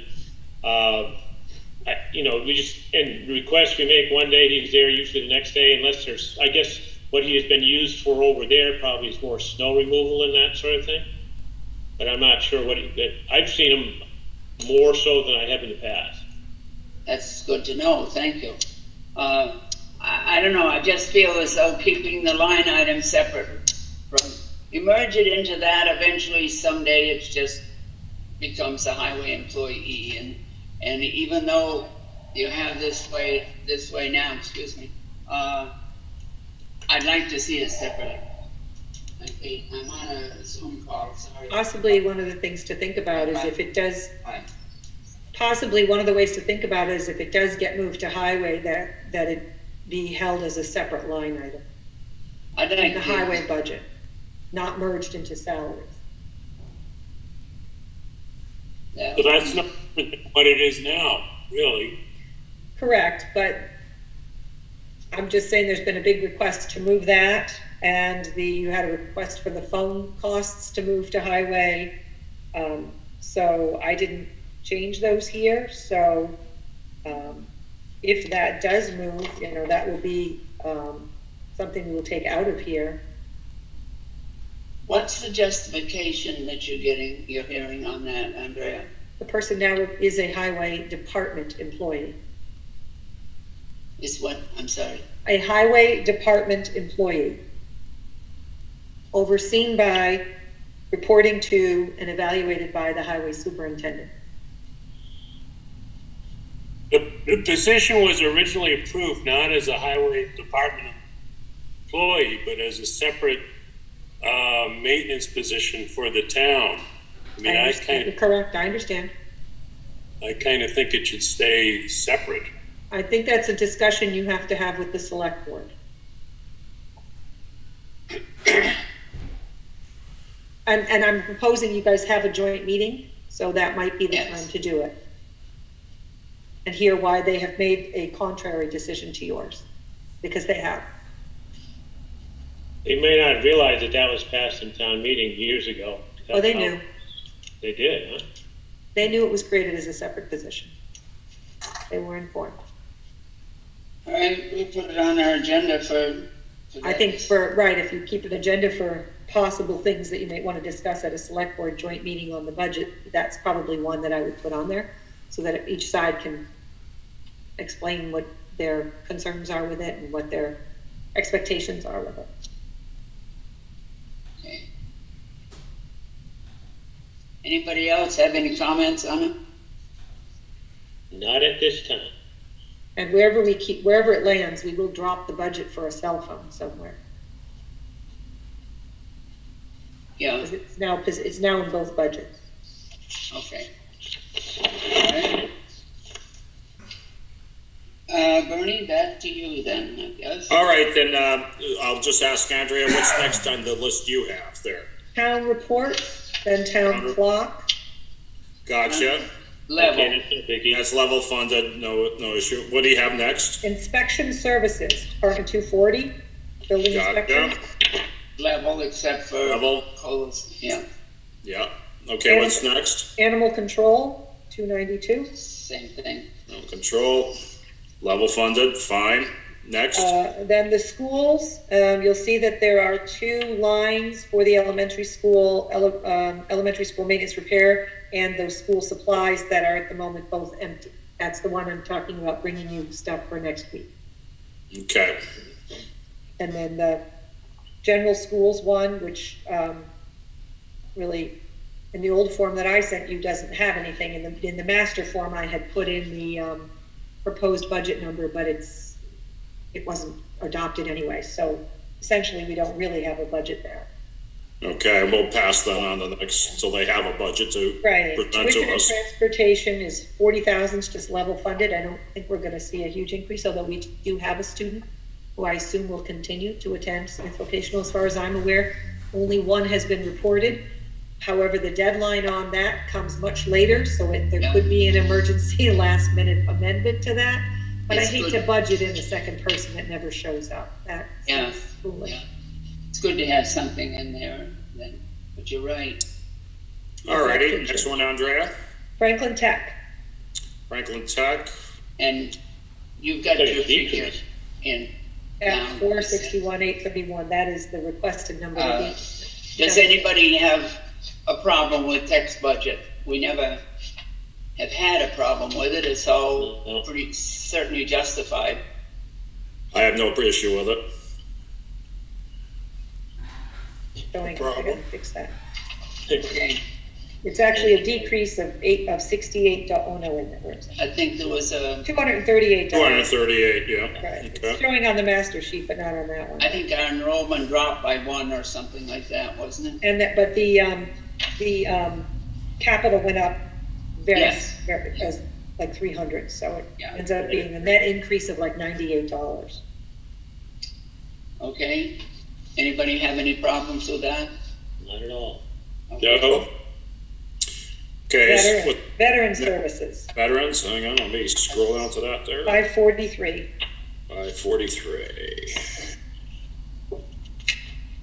we just, and requests we make one day, he's there usually the next day, unless there's, I guess what he has been used for over there probably is more snow removal and that sort of thing, but I'm not sure I've seen him more so than I have in the past. That's good to know, thank you. I don't know, I just feel as though keeping the line item separate, you merge it into that, eventually someday it just becomes a highway employee, and And even though you have this way now, excuse me, I'd like to see it separately. Okay, I'm on a Zoom call, sorry. Possibly one of the things to think about is if it does, Bye. possibly one of the ways to think about it is if it does get moved to highway, that it be held as a separate line item. I'd In like the to- highway budget, not merged into salaries. Yeah. So that's not what it is now, really. Correct, but I'm just saying there's been a big request to move that, and you had a request for the phone costs to move to highway. So I didn't change those here, so if that does move, that will be something we will take out of here. What's the justification that you're hearing on that, Andrea? The person now is a highway department employee. Is what, I'm sorry. A highway department employee, overseen by, reporting to, and evaluated by the highway superintendent. The position was originally approved not as a highway department employee, but as a separate maintenance position for the town. I mean, Correct, I understand. I kind of think it should stay separate. I think that's a discussion you have to have with the select board. And I'm proposing you guys have a joint meeting, so that might be the Yes. time to do it. And hear why they have made a contrary decision to yours, because they have. They may not realize that was passed in town meeting years ago. Oh, they knew. They did, huh? They knew it was created as a separate position. They were informed. All right, we put it on our agenda for I think if you keep an agenda for possible things that you may want to discuss at a select board joint meeting on the budget, that's probably one that I would put on there, so that each side can explain what their concerns are with it and what their expectations are with it. Okay. Anybody else have any comments on it? Not at this time. And wherever it lands, we will drop the budget for a cell phone somewhere. Yeah, 'Cause it's now in both budgets. okay. All right. Bernie, back to you then, I guess. All right, then, I'll just ask Andrea, what's next on the list you have there? Town report, then town clock. Gotcha. Level. Okay, that's no biggie. That's level funded, no issue. What do you have next? Inspection services, Department 240, building inspection. Gotcha. Level except for Level. colas, yeah, Yeah. Okay, what's next? Animal control, 292. same thing. No control. Level funded, fine. Next. Then the schools, you'll see that there are two lines for the elementary school maintenance repair and those school supplies that are at the moment both empty. That's the one I'm talking about, bringing you stuff for next week. Okay. And then the general schools one, which really, in the old form that I sent you, doesn't have anything. In the master form, I had put in the proposed budget number, but it wasn't adopted anyway. So essentially, we don't really have a budget there. Okay, we'll pass that on the next, so they have a budget to Right. present Tuition to and us. transportation is 40,000, just level funded. I don't think we're going to see a huge increase, although we do have a student who I assume will continue to attend Smith Vocational. As far as I'm aware, only one has been reported. However, the deadline on that comes much later, so there could be an emergency last minute amendment to that. But I It's hate good. to budget in a second person that never shows up. That Yeah, seems foolish. yeah. It's good to have something in there then, but you're right. Alrighty, next one, Andrea. Franklin Tech, Franklin Tech. And you've got There's your a decrease. figure in. at down. 461,831. That is the requested number. Does anybody have a problem with text budget? We never have had a problem with it. It's all No. pretty certainly justified. I have no issue with it. Don't problem. fix that. Okay. It's actually a decrease of 68, oh no, wait a minute, where is it? I think there was a, $238. 238, yeah. Right, it's Okay. showing on the master sheet, but not on that one. I think our enrollment dropped by 1 or something like that, wasn't it? And that, but the capital went up Yes. as like 300, so it Yeah. ends up being a net increase of like $98. Okay, anybody have any problems with that? Not at all. Okay. No. Okay, Veteran, with veteran services, veterans, hang on, let me scroll down to that there. 543. 543.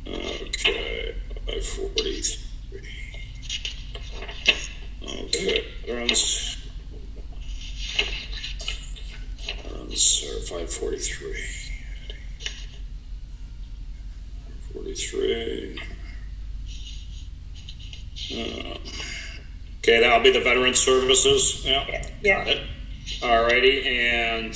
Okay, 543. Okay, veterans. Veterans are 543. 43. Okay, that'll be the veteran services. Yeah. Yeah. Got it. Alrighty, and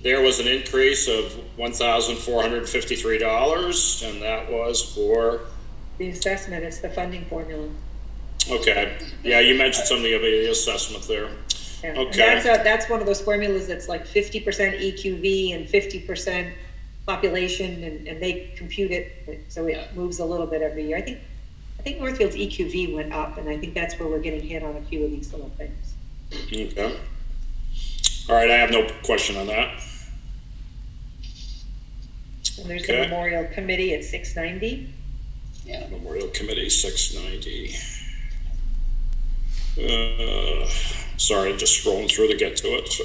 there was an increase of $1,453, and that was for, The assessment, it's the funding formula. okay, yeah, you mentioned some of the assessment there. Yeah. And Okay. that's one of those formulas that's like 50% EQV and 50% population, and they compute it, so it moves a little bit every year. I think Northfield's EQV went up, and I think that's where we're getting hit on a few of these little things. Okay. All right, I have no question on that. And there's the Okay. Memorial Committee at 690. Yeah, Memorial Committee, 690. Sorry, I'm just scrolling through to get to it. So,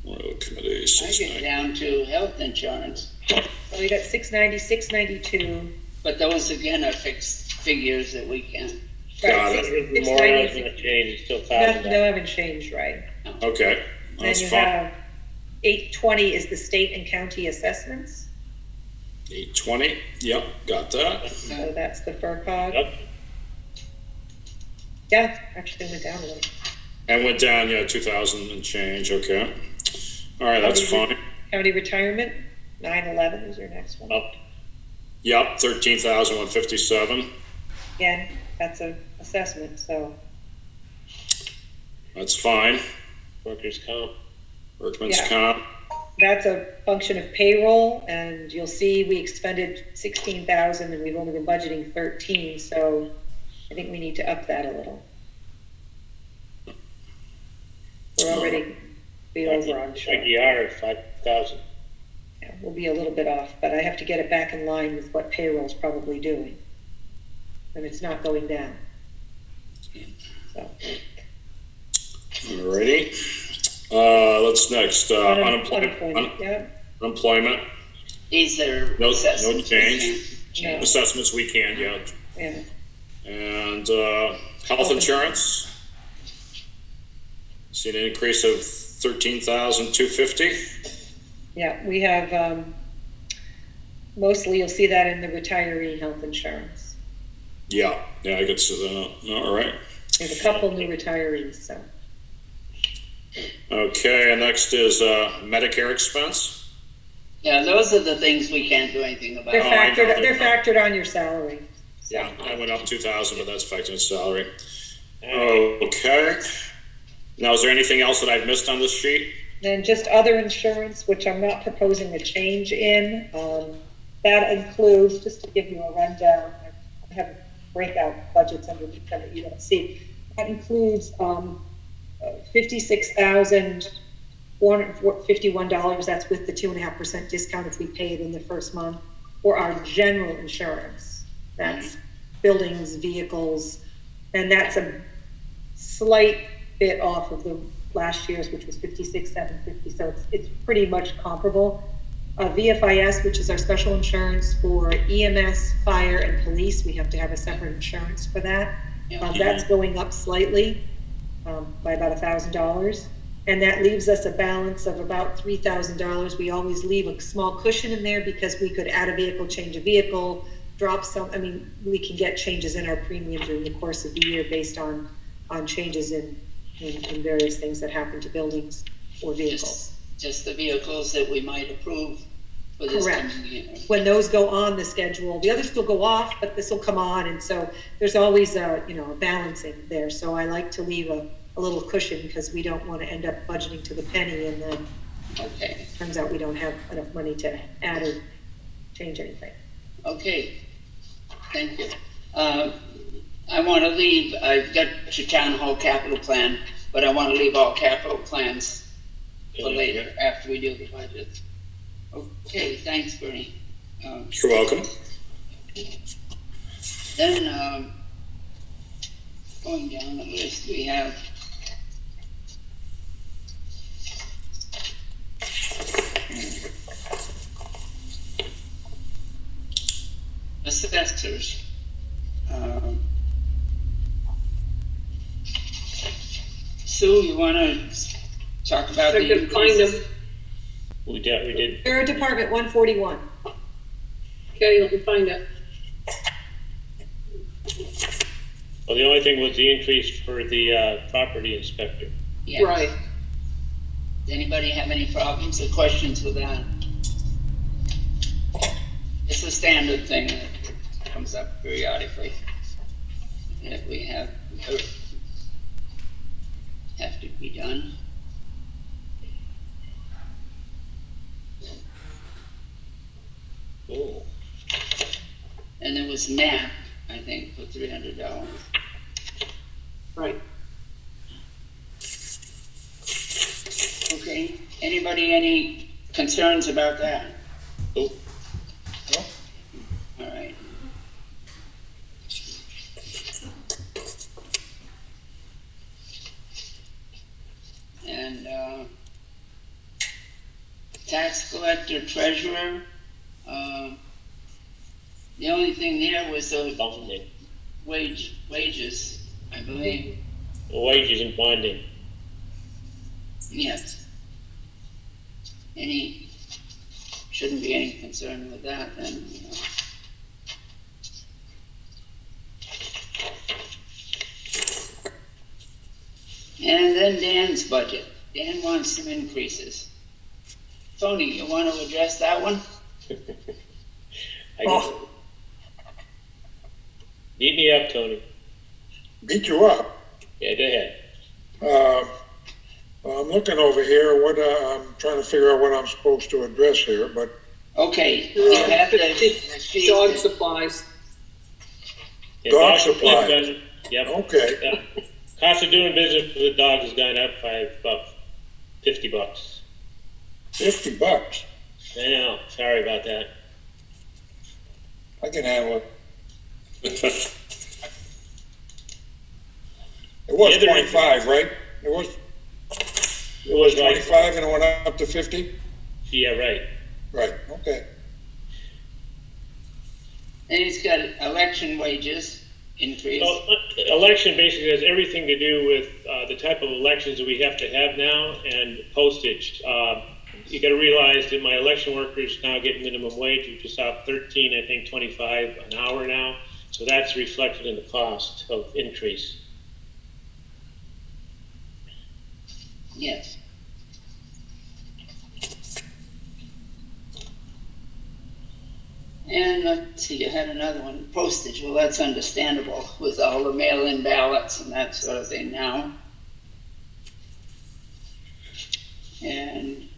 Memorial Committee, I get 690. down to health insurance, So we got 690, 692. but those again are fixed figures that we can't. Got Right, it. Memorial's gonna change, it's still $1,000. No, haven't changed, right? Okay, Then that's you fine. have 820 is the state and county assessments. 820, yep, got that. So that's the FERCog. Yep. Yeah, actually went down a little. And went down, yeah, 2,000 and change, okay. All right, that's fine. County retirement, 911 is your next one. Up. Yep, 13,157, Again, that's an assessment, so that's fine. Workers' comp. Workman's Yeah. comp, that's a function of payroll, and you'll see we expended 16,000 and we've only been budgeting 13, so I think we need to up that a little. We're already be over, I'm sure. Like ER, 5,000. Yeah, we'll be a little bit off, but I have to get it back in line with what payroll's probably doing. And it's not going down. So, alrighty. Let's next, unemployment, yeah, unemployment, These are no assessments. change. no, Assessments we can, yeah. yeah. And, health insurance. See an increase of 13,250. Yeah, we have, mostly you'll see that in the retiree health insurance. Yeah, I could see that, all right. There's a couple new retirees, so. Okay, and next is, Medicare expense. Yeah, those are the things we can't do anything about. They're I know, they're factored on your salary. Yeah, that went up 2,000, but that's affecting salary. Okay. Now, is there anything else that I've missed on this sheet? Then just other insurance, which I'm not proposing a change in. That includes, just to give you a rundown, I have breakout budgets underneath them that you don't see. That includes $56,451. That's with the 2.5% discount if we pay it in the first month, for our general insurance. That's buildings, vehicles, and that's a slight bit off of the last year's, which was 56,750. So it's pretty much comparable. VFIS, which is our special insurance for EMS, fire, and police, we have to have a separate insurance for that. That's going up slightly by about $1,000, and that leaves us a balance of about $3,000. We always leave a small cushion in there because we could add a vehicle, change a vehicle, drop some. I mean, we can get changes in our premium during the course of the year based on changes in various things that happen to buildings or vehicles. Just the vehicles that we might approve for this Correct. coming year. When those go on the schedule, the others will go off, but this will come on, and so there's always a, you know, a balancing there. So I like to leave a little cushion, because we don't want to end up budgeting to the penny, and then Okay, turns out we don't have enough money to add or change anything. okay, thank you. I want to leave, I've got your town hall capital plan, but I want to leave all capital plans for later, after we do the budget. Okay, thanks, Bernie. You're welcome. Then, going down the list, we have assessors. Sue, you want to talk about I the could find increases? them. We did. Air Department 141. Okay, let me find it. Well, the only thing was the increase for the property inspector. Yes. Right. Does anybody have any problems or questions with that? It's a standard thing that comes up periodically. That we have to be done. Oh. And there was MAP, I think, for $300. Right. Okay, anybody, any concerns about that? Nope. All right. And, tax collector, treasurer, the only thing there was those Bonding. wages, I believe, Wages and bonding. yes. Shouldn't be any concern with that then, you know. And then Dan's budget. Dan wants some increases. Tony, you want to address that one? I guess. Beat me up, Tony. Beat you up. Yeah, go ahead. I'm looking over here, I'm trying to figure out what I'm supposed to address here, but Okay, you have the sheet. Dog supplies. Yeah, Dog supply. Yep. okay. Yeah. Cost of doing business with the dogs has gone up by about $50. $50. I know. Sorry about that. I can handle it. It was The other- 25, right? It was It was like, 25 and it went up to 50? yeah, right. Right, okay. And he's got election wages increase. Well, election basically has everything to do with the type of elections that we have to have now and postage. You got to realize that my election workers now get minimum wage, which is up 13, I think 25 an hour now. So that's reflected in the cost of increase. Yes. And let's see, you had another one, postage. Well, that's understandable with all the mail-in ballots and that sort of thing now. And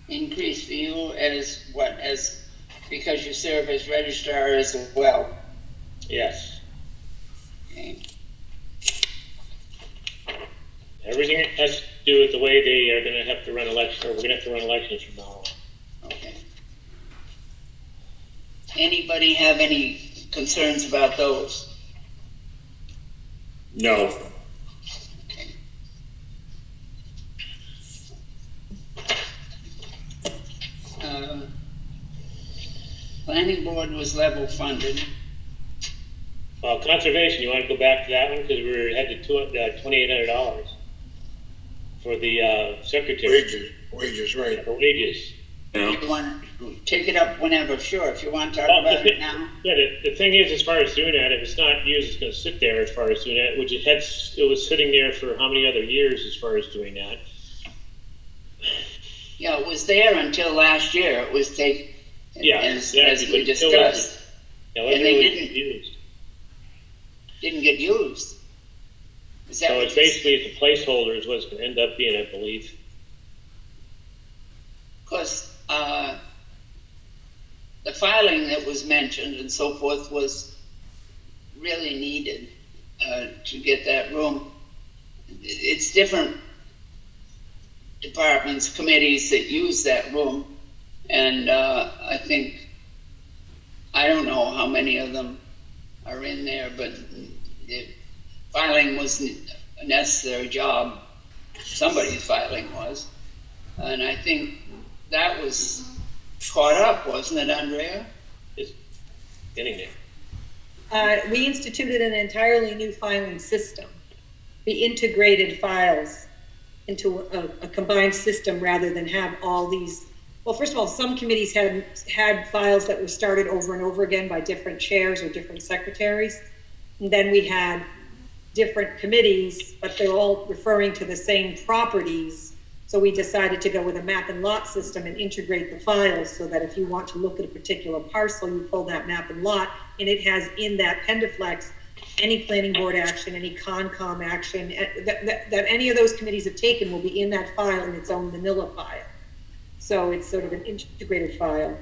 increase for you as what? As because you serve as registrar as well. Yes. Okay. Everything has to do with the way they are going to have to run elections, or we're going to have to run elections from now on. Okay. Anybody have any concerns about those? No. Okay. Planning board was level funded. Conservation, you want to go back to that one because we had to $2,800 for the secretary. Wages, right. For wages. Yeah. You want to take it up whenever, sure, if you want to talk Well, about it now. Yeah, the thing is, as far as doing that, if it's not used, it's going to sit there as far as doing that, which it was sitting there for how many other years as far as doing that. Yeah, it was there until last year. It was taken, Yeah, as exactly, we but it still wasn't- discussed, Yeah, wasn't And they really didn't- used. didn't get used. Is that So what it's you- basically, it's a placeholder is what it's gonna end up being, I believe. Because the filing that was mentioned and so forth was really needed to get that room. It's different departments, committees that use that room, and I think, I don't know how many of them are in there, but the filing was a necessary job. Somebody's filing was, and I think that was caught up, wasn't it, Andrea? It's getting there. We instituted an entirely new filing system. We integrated files into a combined system rather than have all these. Well, first of all, some committees had files that were started over and over again by different chairs or different secretaries. And then we had different committees, but they're all referring to the same properties. So we decided to go with a map and lot system and integrate the files so that if you want to look at a particular parcel, you pull that map and lot, and it has in that Pendaflex any planning board action, any Concom action that any of those committees have taken will be in that file in its own manila file. So it's sort of an integrated file.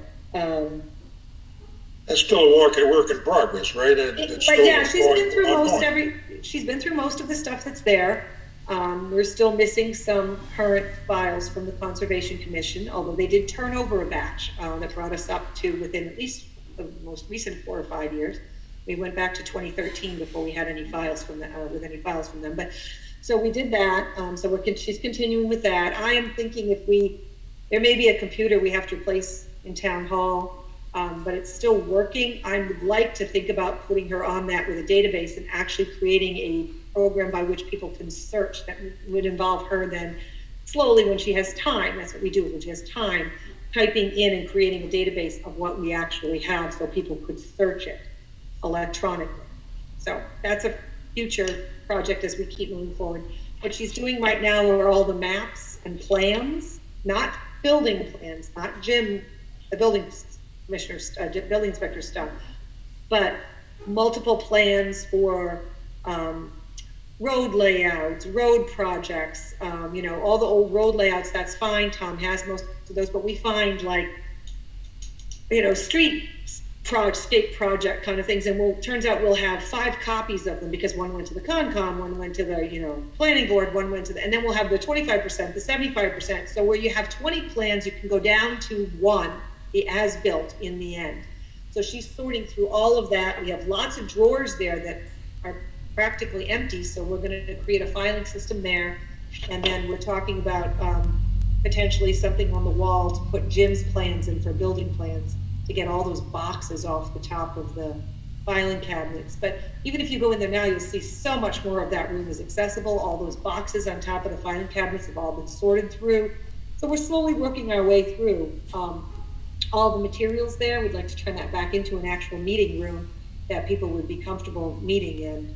That's still a work in progress, right? It's But still yeah, she's been going through ongoing. she's been through most of the stuff that's there. We're still missing some current files from the Conservation Commission, although they did turn over a batch that brought us up to within at least the most recent 4 or 5 years. We went back to 2013 before we had any files from them. But so we did that. She's continuing with that. I am thinking there may be a computer we have to replace in Town Hall, but it's still working. I would like to think about putting her on that with a database and actually creating a program by which people can search that would involve her then slowly when she has time. That's what we do when she has time, typing in and creating a database of what we actually have so people could search it electronically. So that's a future project as we keep moving forward. What she's doing right now are all the maps and plans, not building plans, not the building commissioner's, building inspector stuff, but multiple plans for road layouts, road projects, all the old road layouts, that's fine. Tom has most of those, but we find street project kind of things. And turns out we'll have 5 copies of them because one went to the Concom, one went to the, planning board, one went to and then we'll have the 25%, the 75%. So where you have 20 plans, you can go down to 1, the as-built in the end. So she's sorting through all of that. We have lots of drawers there that are practically empty, so we're going to create a filing system there, and then we're talking about potentially something on the wall to put Jim's plans in for building plans to get all those boxes off the top of the filing cabinets. But even if you go in there now, you'll see so much more of that room is accessible. All those boxes on top of the filing cabinets have all been sorted through. So we're slowly working our way through all the materials there. We'd like to turn that back into an actual meeting room that people would be comfortable meeting in.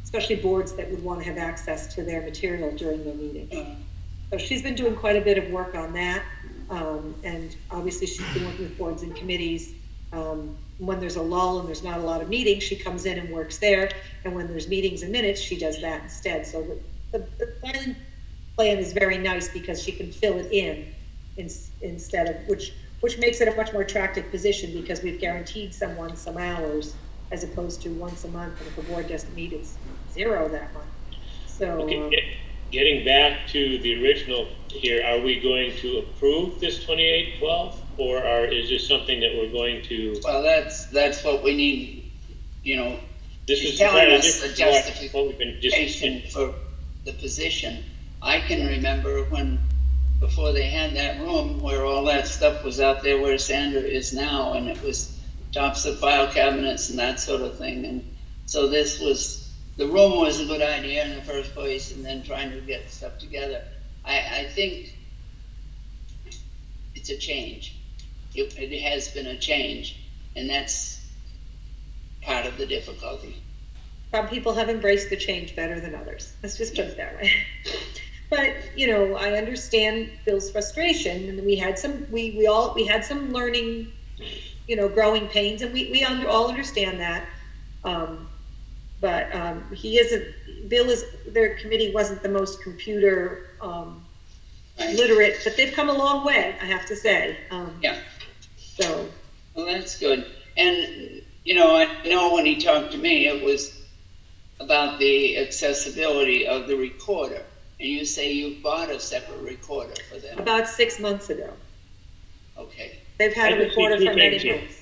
Especially boards that would want to have access to their material during their meeting. So she's been doing quite a bit of work on that. And obviously she's been working with boards and committees. When there's a lull and there's not a lot of meetings, she comes in and works there. And when there's meetings and minutes, she does that instead. So the filing plan is very nice because she can fill it in instead of, which makes it a much more attractive position because we've guaranteed someone some hours as opposed to once a month, and if a board doesn't meet, it's 0 that month. So Okay, getting back to the original here, are we going to approve this 2812, or is this something that we're going to? Well, that's what we need. This she's is telling entirely us the different from what we've been justification for the position. I can remember when before they had that room where all that stuff was out there where Sandra is now, and it was tops of file cabinets and that sort of thing. And so the room was a good idea in the first place, and then trying to get stuff together. I think it's a change. It has been a change, and that's part of the difficulty. some people have embraced the change better than others. Let's just put it that way. But, you know, I understand Bill's frustration, and we had some, we had some learning, you know, growing pains, and all understand that. But he isn't, their committee wasn't the most computer literate, but they've come a long way, I have to say. Yeah. So. Well, that's good. And, you know, I know when he talked to me, it was about the accessibility of the recorder. And you say you bought a separate recorder for them. About 6 months ago. Okay. They've had a recorder for many months.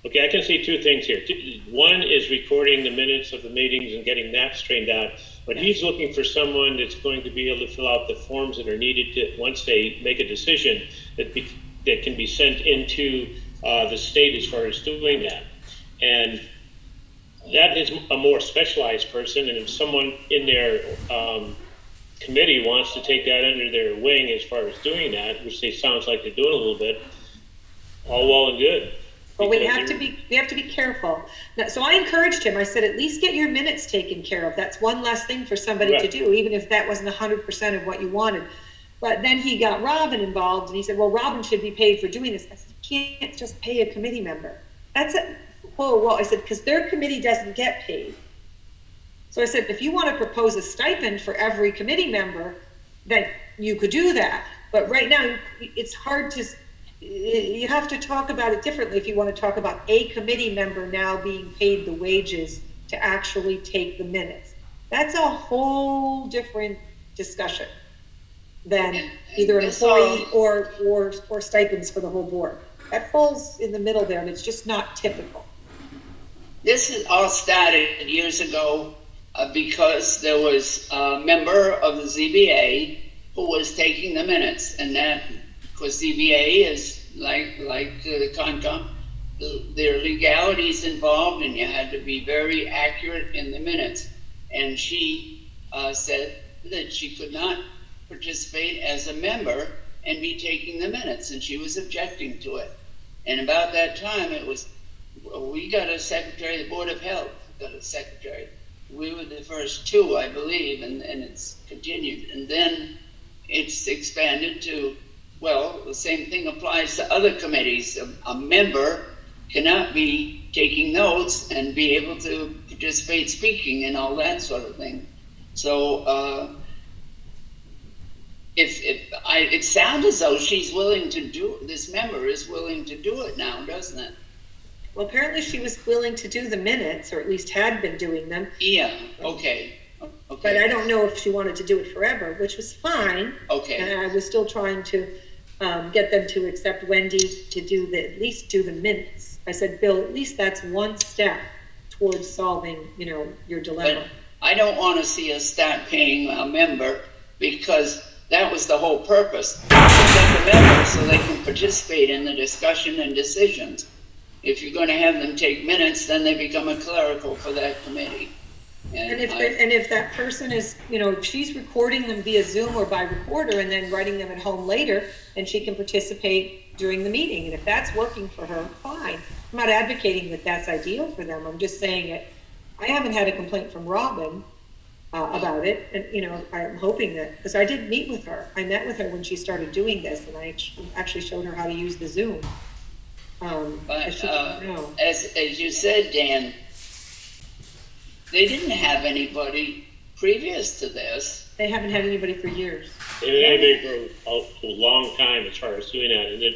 Okay, I can see two things here. One is recording the minutes of the meetings and getting that straightened out. But he's looking for someone that's going to be able to fill out the forms that are needed to, once they make a decision, that can be sent into the state as far as doing that. And that is a more specialized person, and if someone in their committee wants to take that under their wing as far as doing that, which they sounds like they're doing a little bit, all well and good. But we have to be careful. Now, so I encouraged him. I said, at least get your minutes taken care of. That's one less thing for somebody to do, even if that wasn't 100% of what you wanted. But then he got Robin involved, and he said, well, Robin should be paid for doing this. I said, you can't just pay a committee member. That's it. Whoa. I said, because their committee doesn't get paid. So I said, if you want to propose a stipend for every committee member, then you could do that. But right now, it's hard to, you have to talk about it differently if you want to talk about a committee member now being paid the wages to actually take the minutes. That's a whole different discussion than either an employee or stipends for the whole board. That falls in the middle there, and it's just not typical. This is all started years ago because there was a member of the ZBA who was taking the minutes, and that, because ZBA is like the Concom, there are legalities involved, and you had to be very accurate in the minutes. And she said that she could not participate as a member and be taking the minutes, and she was objecting to it. And about that time, it was, we got a secretary, the Board of Health got a secretary. We were the first two, I believe, and it's continued. And then it's expanded to, well, the same thing applies to other committees. A member cannot be taking notes and be able to participate speaking and all that sort of thing. So it sounds as though she's willing to do, this member is willing to do it now, doesn't it? Well, apparently she was willing to do the minutes, or at least had been doing them. Yeah, okay. But I don't know if she wanted to do it forever, which was fine. Okay. And I was still trying to get them to accept Wendy to do at least do the minutes. I said, Bill, at least that's one step towards solving, you know, your dilemma. But I don't want to see us start paying a member, because that was the whole purpose. To get the members so they can participate in the discussion and decisions. If you're going to have them take minutes, then they become a clerical for that committee. And if that person is, you know, if she's recording them via Zoom or by recorder and then writing them at home later, then she can participate during the meeting. And if that's working for her, fine. I'm not advocating that that's ideal for them. I'm just saying it. I haven't had a complaint from Robin about it. And, you know, I'm hoping that, because I did meet with her. I met with her when she started doing this, and I actually showed her how to use the Zoom. But as you said, Dan, they didn't have anybody previous to this. They haven't had anybody for years. They haven't had anybody for a long time as far as doing that. And then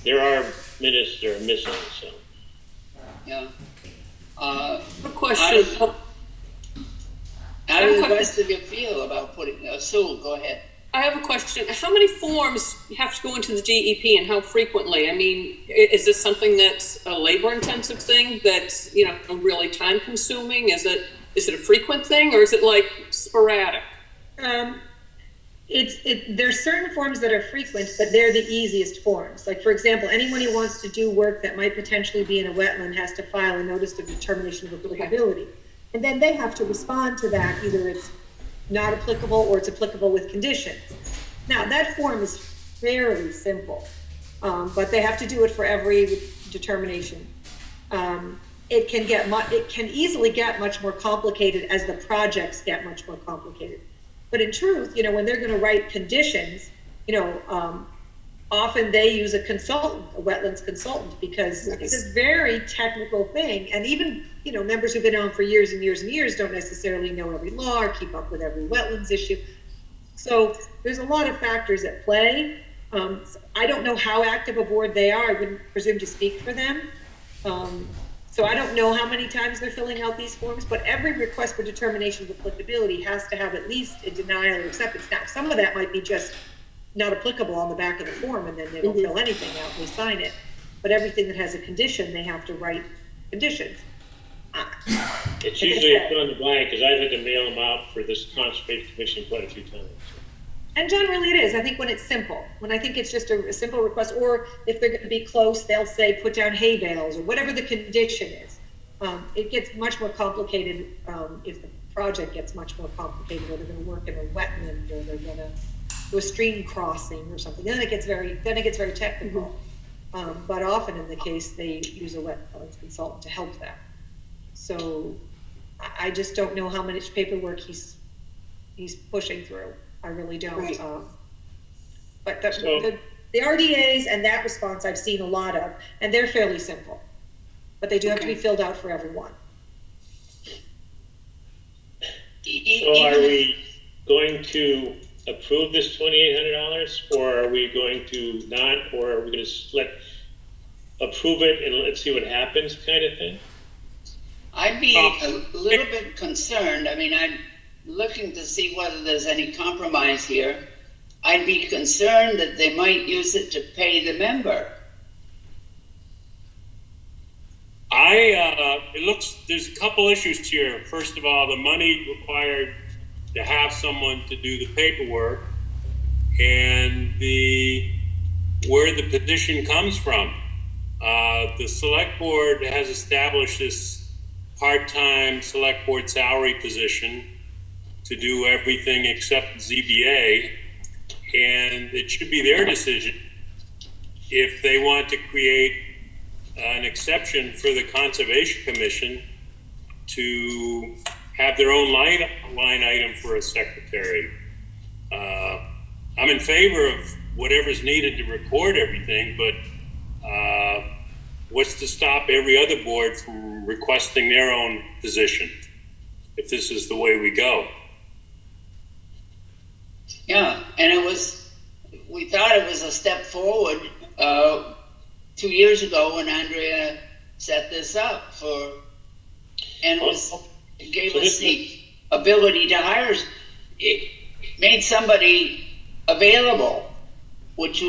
there are minutes that are missing, so. Yeah. A question. How do the rest of you feel about putting, Sue, go ahead. I have a question. How many forms have to go into the DEP, and how frequently? I mean, is this something that's a labor-intensive thing that's, you know, really time-consuming? Is it a frequent thing, or is it like sporadic? There's certain forms that are frequent, but they're the easiest forms. Like, for example, anyone who wants to do work that might potentially be in a wetland has to file a notice of determination of applicability. And then they have to respond to that. Either it's not applicable or it's applicable with conditions. Now, that form is fairly simple, but they have to do it for every determination. It can easily get much more complicated as the projects get much more complicated. But in truth, when they're going to write conditions, often they use a consultant, a wetlands consultant, because it's a very technical thing. And even, members who've been on for years and years and years don't necessarily know every law or keep up with every wetlands issue. So there's a lot of factors at play. I don't know how active a board they are. I wouldn't presume to speak for them. So I don't know how many times they're filling out these forms, but every request for determination of applicability has to have at least a denial or acceptance. Now, some of that might be just not applicable on the back of the form, and then they don't fill anything out, they sign it. But everything that has a condition, they have to write conditions. It's usually a fill in the blank, because I've had to mail them out for this Conservation Commission quite a few times. And generally it is. I think when it's simple, when I think it's just a simple request, or if they're going to be close, they'll say put down hay bales or whatever the condition is. It gets much more complicated if the project gets much more complicated, or they're going to work in a wetland, or they're going to do a stream crossing or something. Then it gets very technical. But often in the case, they use a wetlands consultant to help them. So I just don't know how much paperwork he's pushing through. I really don't. Right. But the RDAs and that response I've seen a lot of, and they're fairly simple, but they do have to be filled out for everyone. So are we going to approve this $2,800, or are we going to not, or are we going to approve it and let's see what happens kind of thing? I'd be a little bit concerned. I mean, I'm looking to see whether there's any compromise here. I'd be concerned that they might use it to pay the member. There's a couple issues here. First of all, the money required to have someone to do the paperwork, and where the petition comes from. The select board has established this part-time select board salary position to do everything except ZBA, and it should be their decision if they want to create an exception for the Conservation Commission to have their own line item for a secretary. I'm in favor of whatever's needed to record everything, but what's to stop every other board from requesting their own position if this is the way we go? Yeah, and we thought it was a step forward 2 years ago when Andrea set this up and it gave us the ability to hire. It made somebody available, which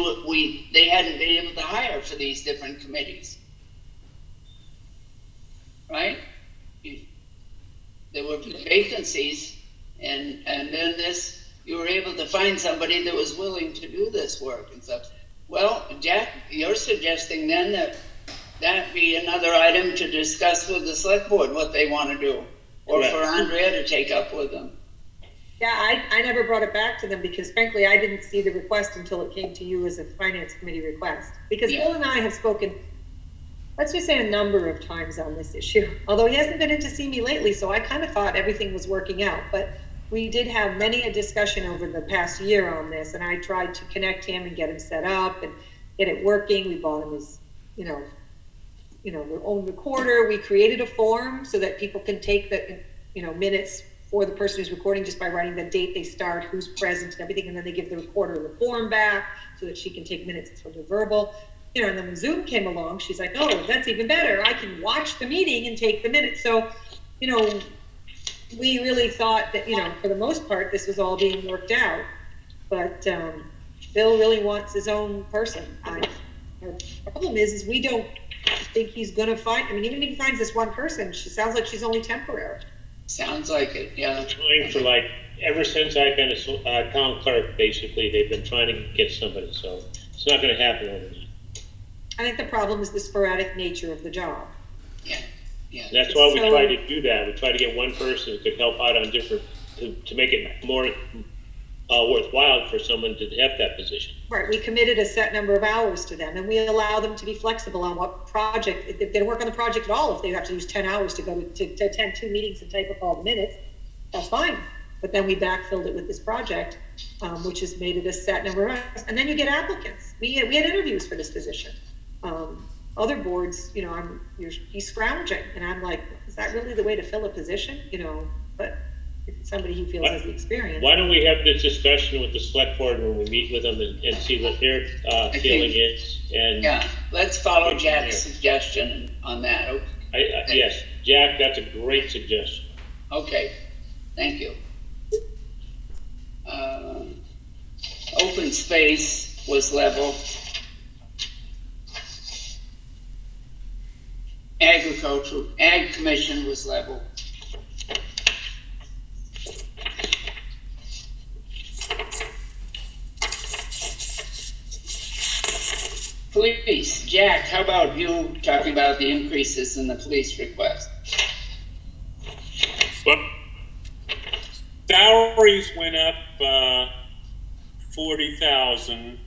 they hadn't been able to hire for these different committees, right? There were vacancies, and then you were able to find somebody that was willing to do this work and stuff. Well, Jack, you're suggesting then that be another item to discuss with the select board, what they want to do, or for Andrea to take up with them. Yeah, I never brought it back to them because frankly, I didn't see the request until it came to you as a finance committee request. Because Bill and I have spoken, let's just say a number of times on this issue, although he hasn't been in to see me lately, so I kind of thought everything was working out. But we did have many a discussion over the past year on this, and I tried to connect him and get him set up and get it working. We bought him his, their own recorder. We created a form so that people can take the, minutes for the person who's recording just by writing the date they start, who's present and everything, and then they give the recorder the form back so that she can take minutes for the verbal. And then when Zoom came along, she's like, oh, that's even better. I can watch the meeting and take the minutes. So, we really thought that, for the most part, this was all being worked out. But Bill really wants his own person. Our problem is we don't think he's going to find, even if he finds this one person, she sounds like she's only temporary. Sounds like it, yeah. Trying for ever since I've been a town clerk, basically, they've been trying to get somebody, so it's not going to happen overnight. I think the problem is the sporadic nature of the job. Yeah. That's why we try to do that. We try to get one person who could help out on different, to make it more worthwhile for someone to have that position. Right, we committed a set number of hours to them, and we allow them to be flexible on what project, if they don't work on the project at all, if they have to use 10 hours to go to attend 2 meetings and type up all the minutes, that's fine. but then we backfilled it with this project, which has made it a set number of hours. And then you get applicants. We had interviews for this position. Other boards, you know, he's scrounging, and I'm like, is that really the way to fill a position? You know, but if it's somebody who feels has the experience. Why don't we have this discussion with the select board when we meet with them and see what their feeling is? And Yeah, let's follow Jack's suggestion on that. Okay. yes, Jack, that's a great suggestion. Okay, thank you. Open space was level. Ag commission was level. Police, Jack, how about you talking about the increases in the police request? Well, salaries went up 40,000,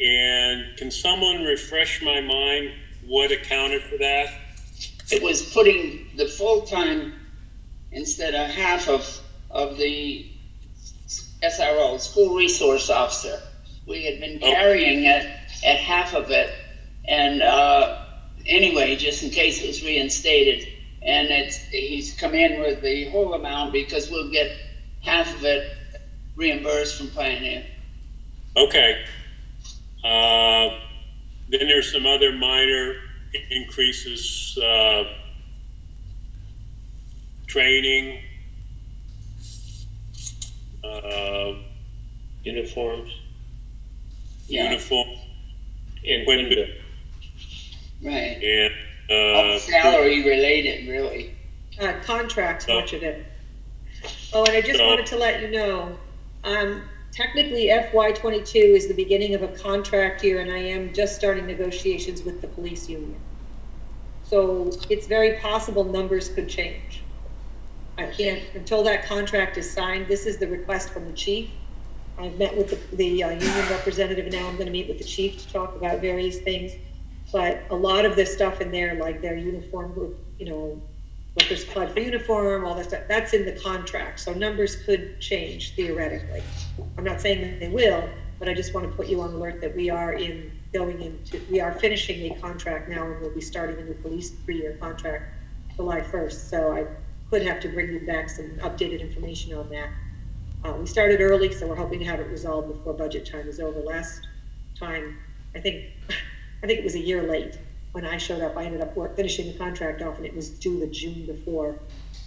and can someone refresh my mind what accounted for that? It was putting the full-time instead of half of the SRO, school resource officer. We had been carrying it at half of it, and anyway, just in case it was reinstated, and he's come in with the whole amount because we'll get half of it reimbursed from Pioneer. Okay. Then there's some other minor increases, training, Uniforms. uniform, And Right. and All salary related, really. Contracts, much of it. Oh, and I just wanted to let you know, technically FY22 is the beginning of a contract year, and I am just starting negotiations with the police union. So it's very possible numbers could change. I can't, until that contract is signed, this is the request from the chief. I've met with the union representative, now I'm gonna meet with the chief to talk about various things. But a lot of this stuff in there, like their uniform, you know, workers applied for uniform, all that stuff, that's in the contract. So numbers could change theoretically. I'm not saying that they will, but I just want to put you on alert that we are we are finishing a contract now, and we'll be starting a new police 3-year contract July 1st. So I could have to bring you back some updated information on that. We started early, so we're hoping to have it resolved before budget time is over. Last time, I think it was a year late when I showed up. I ended up finishing the contract off, and it was due the June before.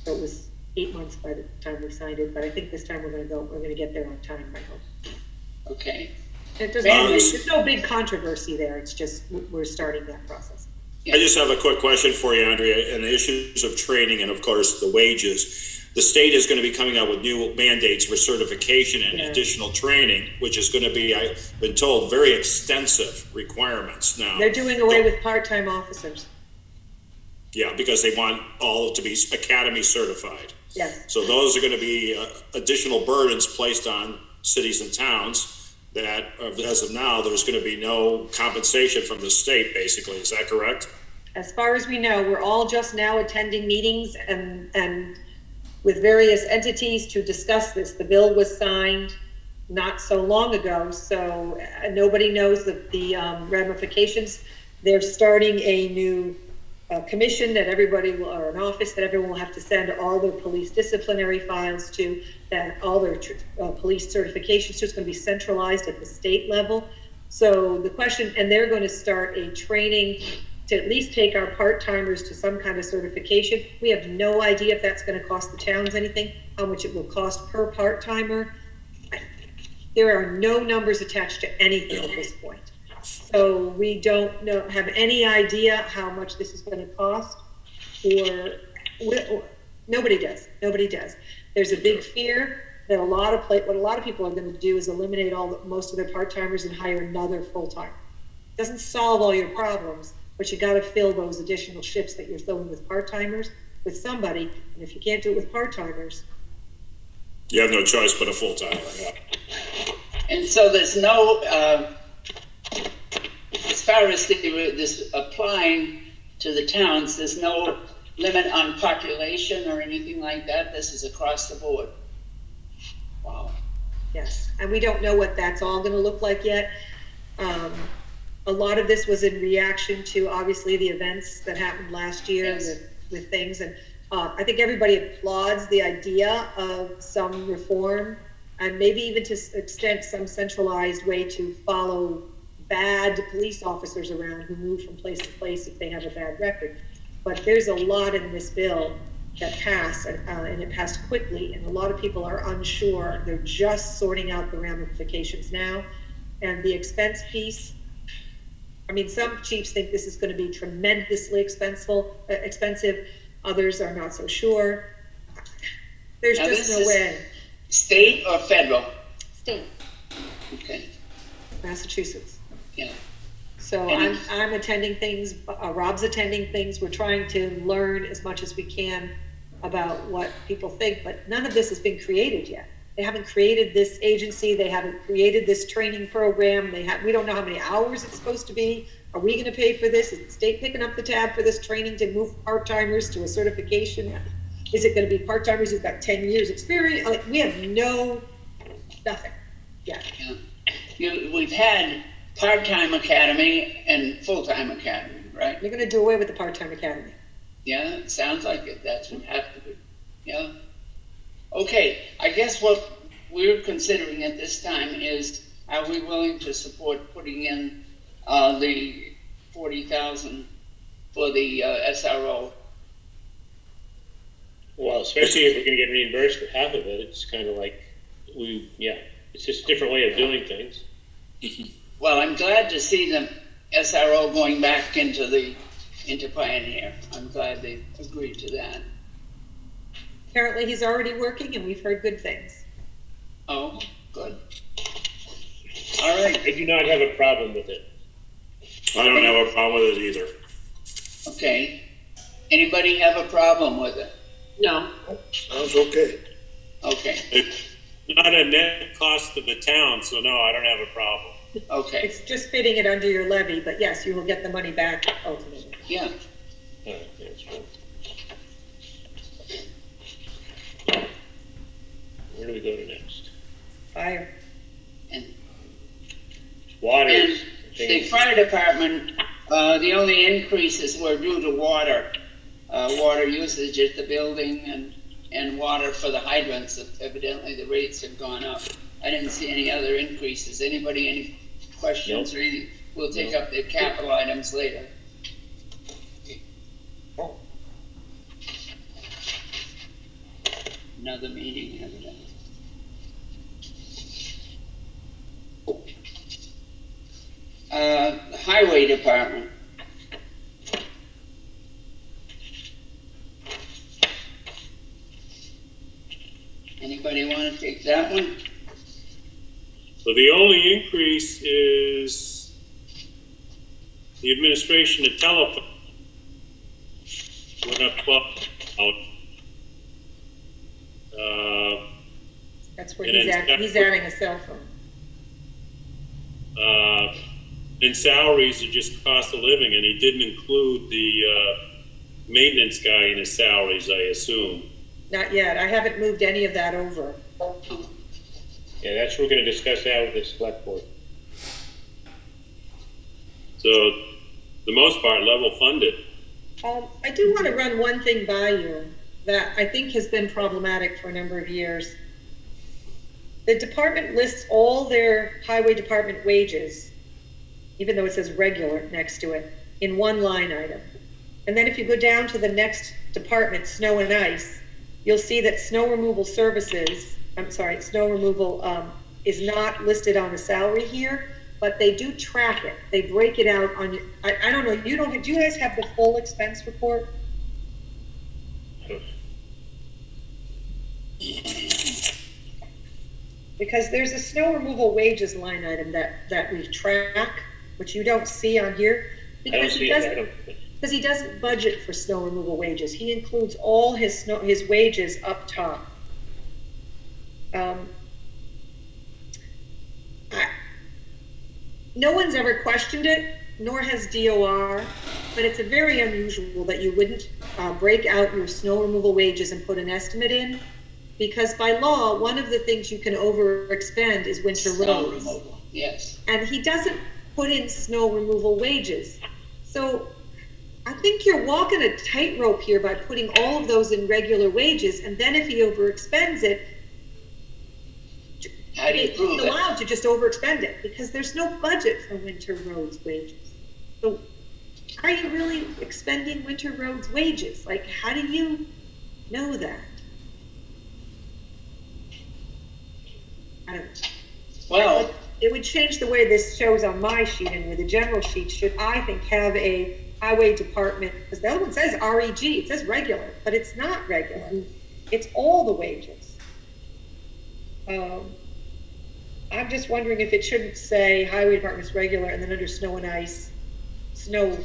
So it was 8 months by the time we signed it. But I think this time we're going to get there on time, I hope. Okay. There's no big controversy there. It's just we're starting that process. I just have a quick question for you, Andrea, and the issues of training and, of course, the wages. The state is going to be coming out with new mandates for certification and additional training, which is going to be, I've been told, very extensive requirements now. They're doing away with part-time officers. Yeah, because they want all to be academy certified. Yes. So those are going to be additional burdens placed on cities and towns that, as of now, there's going to be no compensation from the state, basically. Is that correct? As far as we know, we're all just now attending meetings and with various entities to discuss this. The bill was signed not so long ago, so nobody knows the ramifications. They're starting a new commission that everybody will, or an office that everyone will have to send all their police disciplinary files to, that all their police certifications, so it's going to be centralized at the state level. So the question, and they're going to start a training to at least take our part-timers to some kind of certification. We have no idea if that's going to cost the towns anything, how much it will cost per part-timer. There are no numbers attached to anything at this point. So we don't have any idea how much this is going to cost, or nobody does. There's a big fear that what a lot of people are going to do is eliminate most of their part-timers and hire another full-time. Doesn't solve all your problems, but you got to fill those additional shifts that you're filling with part-timers with somebody. And if you can't do it with part-timers, You have no choice but a full-timer. Yeah. And so there's no, as far as this applying to the towns, there's no limit on population or anything like that. This is across the board. Yes, and we don't know what that's all gonna look like yet. A lot of this was in reaction to, obviously, the events that happened last year with things, and I think everybody applauds the idea of some reform, and maybe even to extent some centralized way to follow bad police officers around who move from place to place if they have a bad record. But there's a lot in this bill that passed, and it passed quickly, and a lot of people are unsure. They're just sorting out the ramifications now. And the expense piece, I mean, some chiefs think this is going to be tremendously expensive. Others are not so sure. There's Now, just this no is way. State or federal? State. Okay, Massachusetts. yeah. So And I'm attending things, Rob's attending things. We're trying to learn as much as we can about what people think, but none of this has been created yet. They haven't created this agency. They haven't created this training program. We don't know how many hours it's supposed to be. Are we going to pay for this? Is the state picking up the tab for this training to move part-timers to a certification? Is it going to be part-timers who've got 10 years experience? Like, we have nothing yet. Yeah. We've had part-time academy and full-time academy, right? They're going to do away with the part-time academy. Yeah, it sounds like it. That's what has to be. Yeah. Okay, I guess what we're considering at this time is, are we willing to support putting in the 40,000 for the SRO? Well, especially if we're gonna get reimbursed for half of it, it's kind of like, it's just a different way of doing things. Well, I'm glad to see the SRO going back into Pioneer. I'm glad they agreed to that. Apparently he's already working and we've heard good things. Oh, good. All right. I do not have a problem with it. I don't have a problem with it either. Okay. Anybody have a problem with it? No. Sounds okay. Okay. It's not a net cost to the town, so no, I don't have a problem. Okay. It's just fitting it under your levy, but yes, you will get the money back ultimately. Yeah. All right, that's fine. Where do we go to next? Fire. And Water. And the fire department, the only increases were due to water. Water usage at the building and water for the hydrants. Evidently the rates have gone up. I didn't see any other increases. Anybody, any questions? Nope. Or anything? We'll take up the capital items later. Another meeting, evidently. Highway department. Anybody want to take that one? So the only increase is the administration of telephone. Went up 12 out. That's where And he's adding a cell phone. And salaries are just cost of living, and he didn't include the maintenance guy in his salaries, I assume. Not yet. I haven't moved any of that over. Yeah, we're gonna discuss that with the select board. So, the most part, level funded. I do want to run one thing by you that I think has been problematic for a number of years. The department lists all their highway department wages, even though it says regular next to it, in one line item. And then if you go down to the next department, snow and ice, you'll see that snow removal is not listed on the salary here, but they do track it. They break it out on, I don't know, do you guys have the full expense report? Because there's a snow removal wages line item that we track, which you don't see on here. Because he doesn't budget for snow removal wages. He includes all his wages up top. No one's ever questioned it, nor has DOR, but it's very unusual that you wouldn't break out your snow removal wages and put an estimate in. because by law, one of the things you can overexpend is winter Snow roads. removal, yes. And he doesn't put in snow removal wages. So I think you're walking a tightrope here by putting all of those in regular wages, and then if he overexpends it, How do you prove he's it? allowed to just overexpend it, because there's no budget for winter roads wages. So are you really expending winter roads wages? Like, how do you know that? I don't know. Well, It would change the way this shows on my sheet, and with the general sheet should, I think, have a highway department, because the other one says REG, it says regular, but it's not regular. It's all the wages. I'm just wondering if it shouldn't say highway department's regular, and then under snow and ice, snow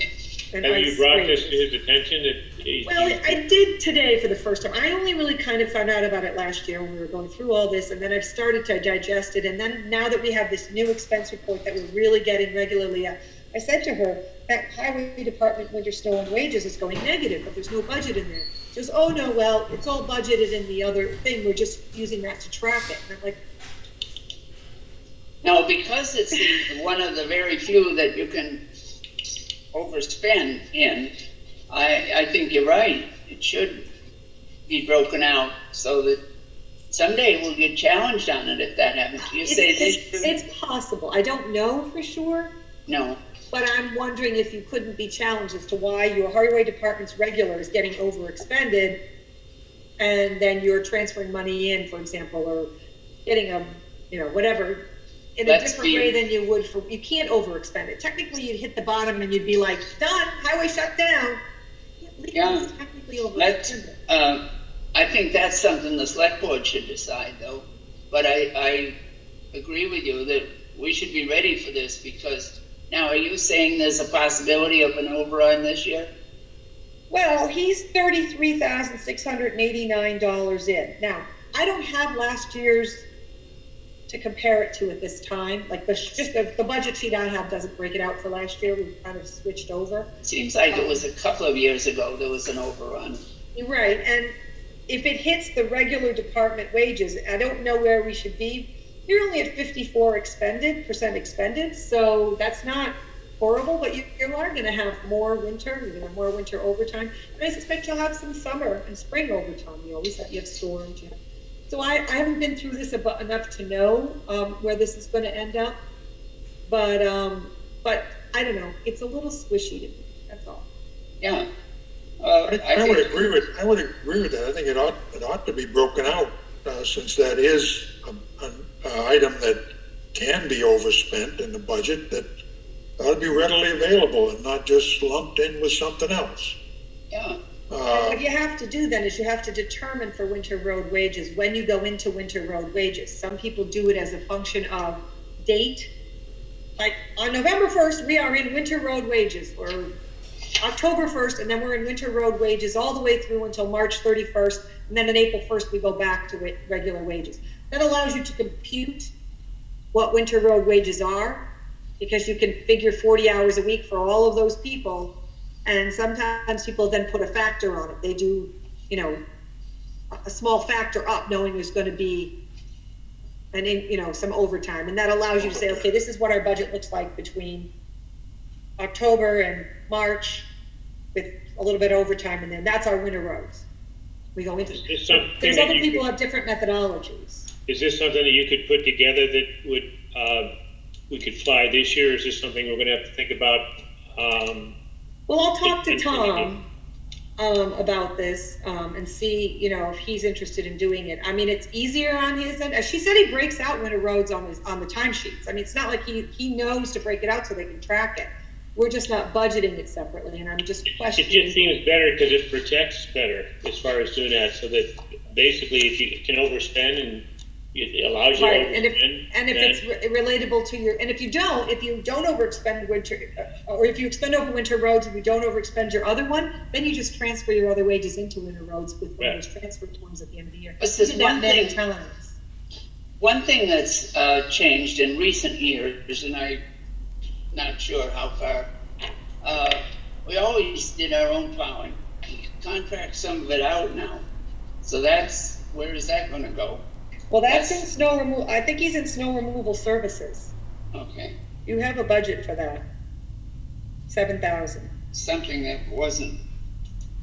and Have ice you brought this wages. to his attention? Well, I did today for the first time. I only really kind of found out about it last year when we were going through all this, and then I've started to digest it. And then now that we have this new expense report that we're really getting regularly, I said to her, that highway department winter snow and wages is going negative, but there's no budget in there. She goes, oh no, well, it's all budgeted in the other thing. We're just using that to track it. And I'm like, no, because it's one of the very few that you can overspend in, I think you're right. It should be broken out so that someday we'll get challenged on it if that happens. You say this? it's possible. I don't know for sure. No. But I'm wondering if you couldn't be challenged as to why your highway department's regular is getting overexpended, and then you're transferring money in, for example, or getting a, whatever, in a different way than you would for, you can't overexpend it. Technically, you'd hit the bottom and you'd be like, done, highway shut down. Yeah. Technically overexpend it. I think that's something the select board should decide, though. But I agree with you that we should be ready for this, because now, are you saying there's a possibility of an overrun this year? Well, he's $33,689 in. Now, I don't have last year's to compare it to at this time. Like the budget sheet I have doesn't break it out for last year. We've kind of switched over. Seems like it was a couple of years ago there was an overrun. You're right, and if it hits the regular department wages, I don't know where we should be. You're only at 54% expended, so that's not horrible, but you are going to have more winter. You're going to have more winter overtime, and I suspect you'll have some summer and spring overtime. You have storms. So I haven't been through this enough to know where this is going to end up, but I don't know. It's a little squishy to me. That's all. Yeah. I would agree with that. I think it ought to be broken out, since that is an item that can be overspent in the budget, that ought to be readily available and not just lumped in with something else. Yeah. What you have to do then is you have to determine for winter road wages when you go into winter road wages. Some people do it as a function of date. Like on November 1st, we are in winter road wages, or October 1st, and then we're in winter road wages all the way through until March 31st. And then on April 1st, we go back to regular wages. That allows you to compute what winter road wages are, because you can figure 40 hours a week for all of those people. And sometimes people then put a factor on it. They do, a small factor up, knowing there's going to be some overtime. And that allows you to say, okay, this is what our budget looks like between October and March with a little bit of overtime. And then that's our winter roads. We go into. There's other people who have different methodologies. Is this something that you could put together that would, we could fly this year? Or is this something we're going to have to think about? Well, I'll talk to Tom about this and see, if he's interested in doing it. I mean, it's easier on his end. She said he breaks out winter roads on the timesheets. I mean, it's not like he knows to break it out so they can track it. We're just not budgeting it separately, and I'm just questioning. It just seems better because it protects better as far as doing that, so that basically if you can overspend and it allows you to overspend. And if it's relatable to your, and if you don't overexpend winter, or if you expend over winter roads and you don't overexpend your other one, then you just transfer your other wages into winter roads with one of those transferred ones at the end of the year. But there's one thing that's changed in recent years, and I'm not sure how far. We always did our own plowing. We contract some of it out now, so that's where is that gonna go? Well, that's in snow removal. I think he's in snow removal services. Okay, You have a budget for that. 7,000. something that wasn't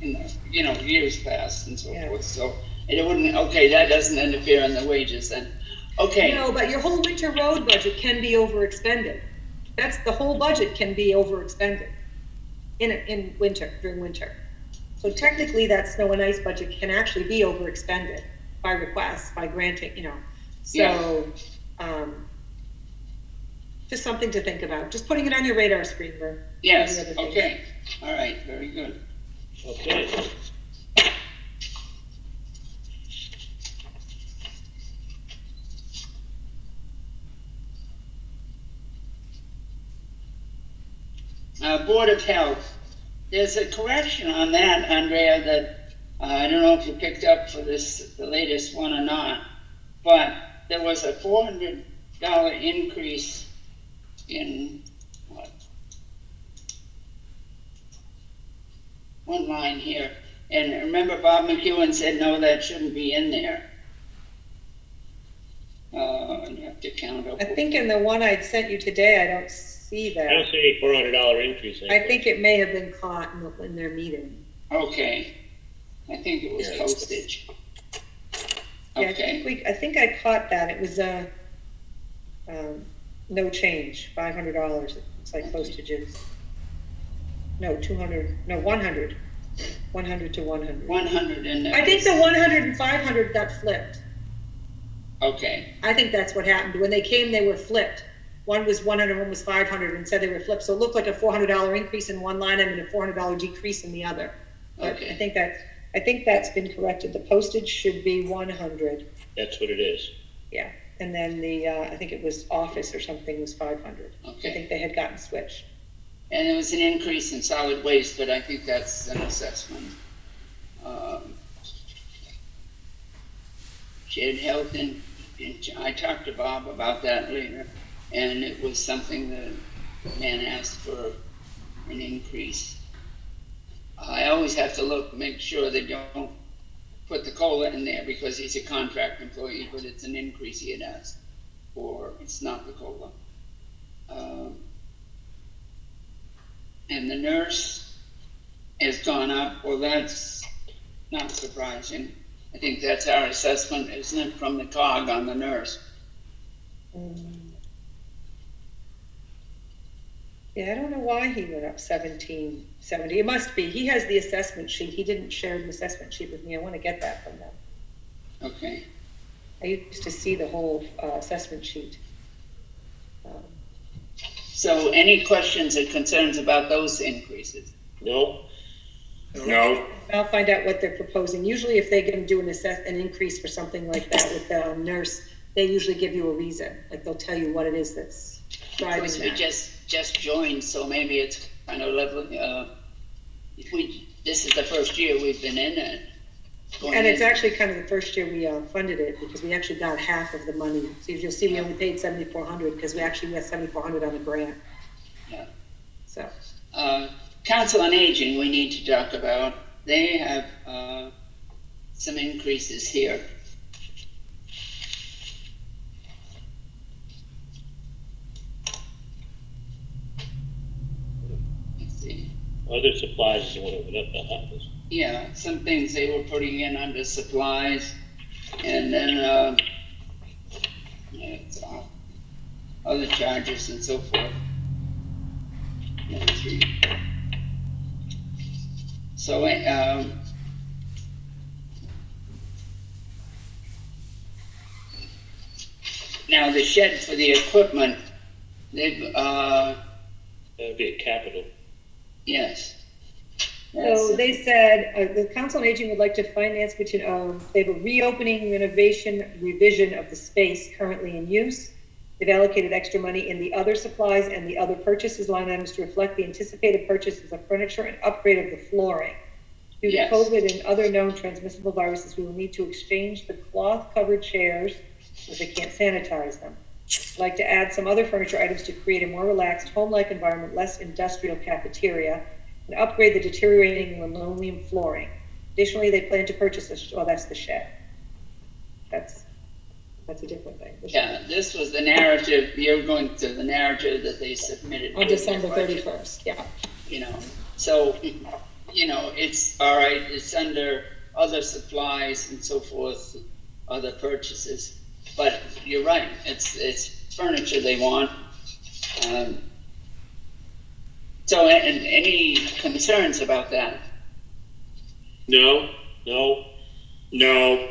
in the, years past and so Yeah. forth, so it wouldn't, okay, that doesn't interfere in the wages then. Okay, No, but your whole winter road budget can be overexpended. That's, the whole budget can be overexpended in winter, during winter. So technically, that snow and ice budget can actually be overexpended by request, by granting, So, just something to think about. Just putting it on your radar screen, Bert. yes, Any other thing? okay, all right, very good. Okay. Board of Health, there's a correction on that, Andrea, that I don't know if you picked up for this, the latest one or not, but there was a $400 increase in what? One line here, and remember Bob McEwen said, no, that shouldn't be in there. You have to count up. I think in the one I'd sent you today, I don't see I don't that. see any $400 increase. I think it may have been caught in their meeting. Okay, I think it was Yeah, postage. Yeah, Okay, I think I caught that. It was, no change, $500. It's like postages. No, 200, no, 100. 100 to 100. 100 and. I think the 100 and 500 got flipped. Okay, I think that's what happened. When they came, they were flipped. One was 100, one was 500, and said they were flipped. So it looked like a $400 increase in one line and a $400 decrease in the other. But Okay. I think that's been corrected. The postage should be 100. That's what it is. Yeah. And then the, I think it was office or something was 500. Okay. I think they had gotten switched. and there was an increase in solid waste, but I think that's an assessment. Shared health and I talked to Bob about that later, and it was something the man asked for an increase. I always have to make sure they don't put the COLA in there because he's a contract employee, but it's an increase he had asked for. It's not the COLA. And the nurse has gone up. Well, that's not surprising. I think that's our assessment, isn't it, from the COG on the nurse? Yeah, I don't know why he went up 1770. It must be. He has the assessment sheet. He didn't share the assessment sheet with me. I want to get that from them. Okay. I used to see the whole assessment sheet. So any questions or concerns about those increases? No? No, I'll find out what they're proposing. Usually if they're going to do an increase for something like that with the nurse, they usually give you a reason. Like they'll tell you what it is that's Of driving course, we that. just joined, so maybe it's kind of lovely. This is the first year we've been in it. And it's actually kind of the first year we funded it because we actually got half of the money. So you'll see we only paid $7,400 because we actually got $7,400 on the grant. Yeah. So. Council on Aging, we need to talk about. They have some increases here. Let's see. Other supplies is the one that went up the highest. Yeah, some things they were putting in under supplies, and then it's other charges and so forth. Let's see. So, now the shed for the equipment, they've, That'd be a capital. yes. So they said, the Council on Aging would like to finance between, they have a reopening, renovation, revision of the space currently in use. They've allocated extra money in the other supplies and the other purchases line items to reflect the anticipated purchases of furniture and upgrade of the flooring. Due to Yes. COVID and other known transmissible viruses, we will need to exchange the cloth-covered chairs as they can't sanitize them. I'd like to add some other furniture items to create a more relaxed, home-like environment, less industrial cafeteria, and upgrade the deteriorating linoleum flooring. Additionally, they plan to purchase that's the shed. That's a different thing. Yeah, this was the narrative, you're going to the narrative that they submitted. On to December their budget, 31st, yeah. You know, so, you know, it's all right, it's under other supplies and so forth, other purchases. But you're right, it's furniture they want. So, and any concerns about that? No, No, No.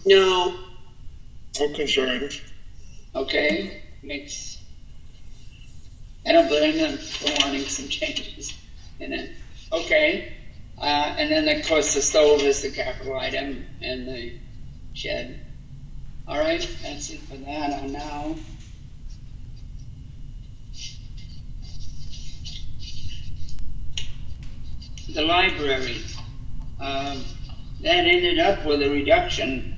No concerns. Okay, I don't blame them for wanting some changes in it. Okay, and then of course the stove is the capital item and the shed. All right, that's it for that on now. The library, that ended up with a reduction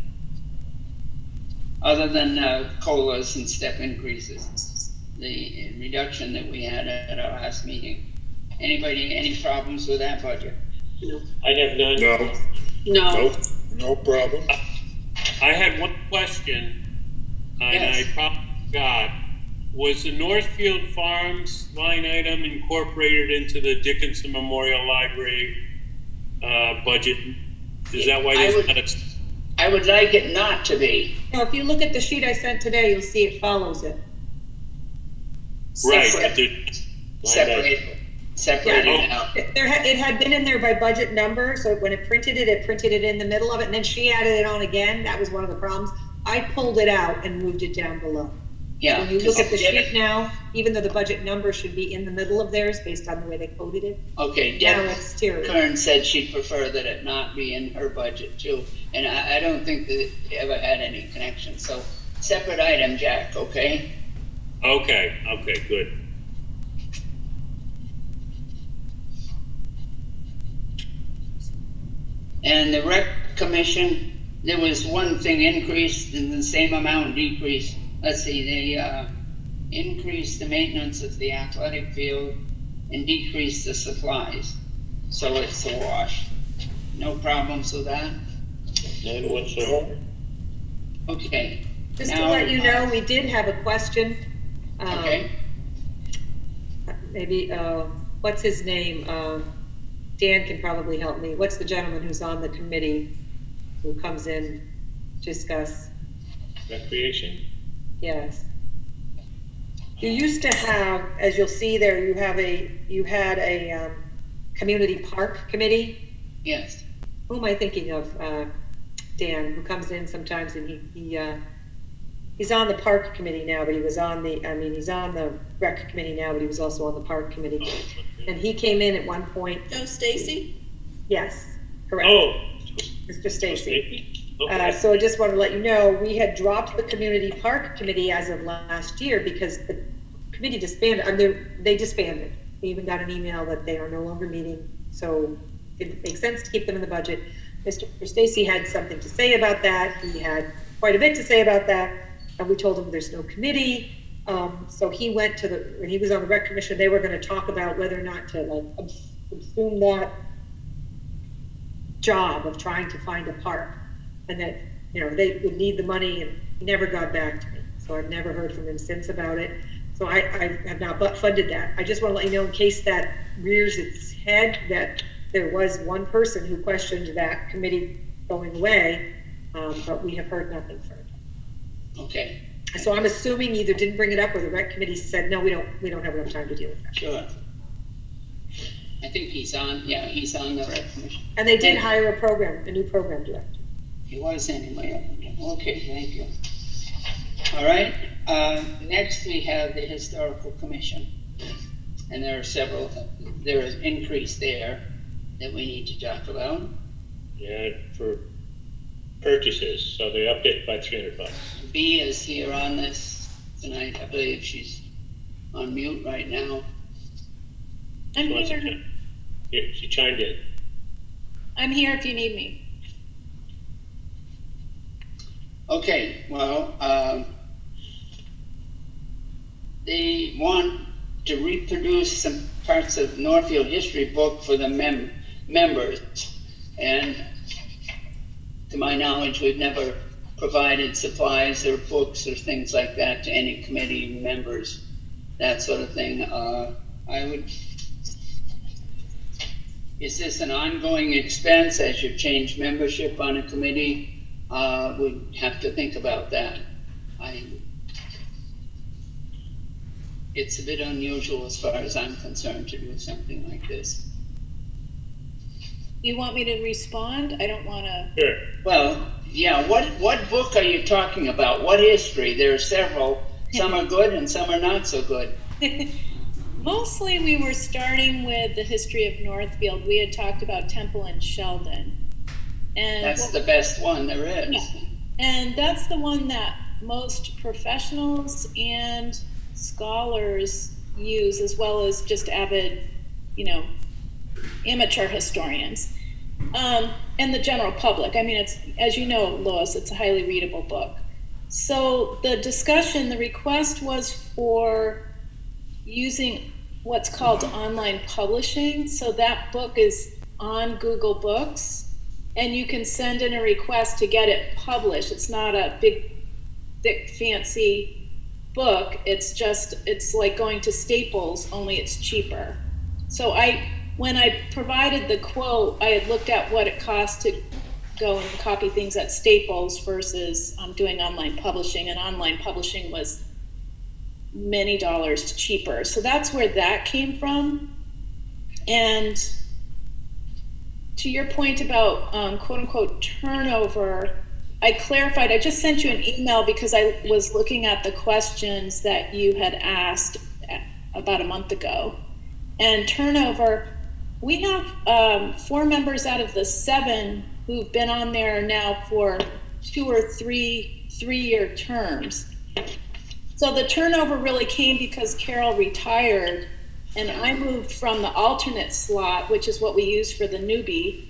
other than COLAs and step increases, the reduction that we had at our last meeting. Anybody, any problems with that budget? I have none. no, No. nope. No problem. I had one question, and Yes. I probably forgot. Was the Northfield Farms line item incorporated into the Dickinson Memorial Library budget? Is that why there's not a... I would like it not to be. Now, if you look at the sheet I sent today, you'll see it follows it. Right, Separate. but Separated out. It had been in there by budget number, so when it printed it in the middle of it, and then she added it on again. That was one of the problems. I pulled it out and moved it down below. Yeah. When you look at the sheet now, even though the budget number should be in the middle of theirs based on the way they coded it, Okay, now Deb it's tiered. Kern said she'd prefer that it not be in her budget too. And I don't think that it ever had any connection. So separate item, Jack, okay? okay, good. And the rec commission, there was one thing increased and the same amount decreased. Let's see, they increased the maintenance of the athletic field and decreased the supplies. So it's a wash. No problems with that? None whatsoever. Okay. Just to Now, let you know, we did have a question. Okay, Maybe, what's his name? Dan can probably help me. What's the gentleman who's on the committee who comes in to discuss? Recreation? Yes. You used to have, as you'll see there, you had a community park committee. yes. Who am I thinking of? Dan, who comes in sometimes, and he's on the park committee now, but he's on the rec committee now, but he was also on the park committee. And he came in at one point. Joe Stacy? Yes, correct. Oh. Mr. Stacy. Okay. So I just want to let you know, we had dropped the community park committee as of last year because the committee disbanded, they disbanded. We even got an email that they are no longer meeting, so it makes sense to keep them in the budget. Mr. Stacy had something to say about that. He had quite a bit to say about that, and we told him there's no committee. So he went to when he was on the rec commission, they were going to talk about whether or not to subsume that job of trying to find a park, and that, they would need the money, and he never got back to me. So I've never heard from him since about it. So I have not funded that. I just want to let you know, in case that rears its head, that there was one person who questioned that committee going away, but we have heard nothing further. Okay, So I'm assuming either didn't bring it up or the rec committee said, no, we don't have enough time to deal with that. sure. I think he's on the rec commission. And they did hire a new program director. He was anyway. Okay, thank you. All right, next we have the historical commission. And there is increase there that we need to talk about. Yeah, for purchases, so they upped it by $300. B is here on this tonight. I believe she's on mute right now. She wants to- Yeah, she chimed in. I'm here if you need me. Okay, well, they want to reproduce some parts of Northfield history book for the members. And to my knowledge, we've never provided supplies or books or things like that to any committee members, that sort of thing. Is this an ongoing expense as you change membership on a committee? We'd have to think about that. It's a bit unusual as far as I'm concerned to do something like this. You want me to respond? I don't want to. Sure. Well, yeah, what book are you talking about? What history? There are several. Some are good and some are not so good. Mostly we were starting with the history of Northfield. We had talked about Temple and Sheldon. And That's the best one there is. Yeah. And that's the one that most professionals and scholars use, as well as just avid, amateur historians, and the general public. I mean, it's, as you know, Lois, it's a highly readable book. So the request was for using what's called online publishing. So that book is on Google Books, and you can send in a request to get it published. It's not a big, thick, fancy book. It's like going to Staples, only it's cheaper. So when I provided the quote, I had looked at what it cost to go and copy things at Staples versus doing online publishing, and online publishing was many dollars cheaper. So that's where that came from. And to your point about quote unquote turnover, I clarified, I just sent you an email because I was looking at the questions that you had asked about a month ago. And turnover, we have 4 members out of the 7 who've been on there now for 2 or 3 3-year terms. So the turnover really came because Carol retired, and I moved from the alternate slot, which is what we use for the newbie.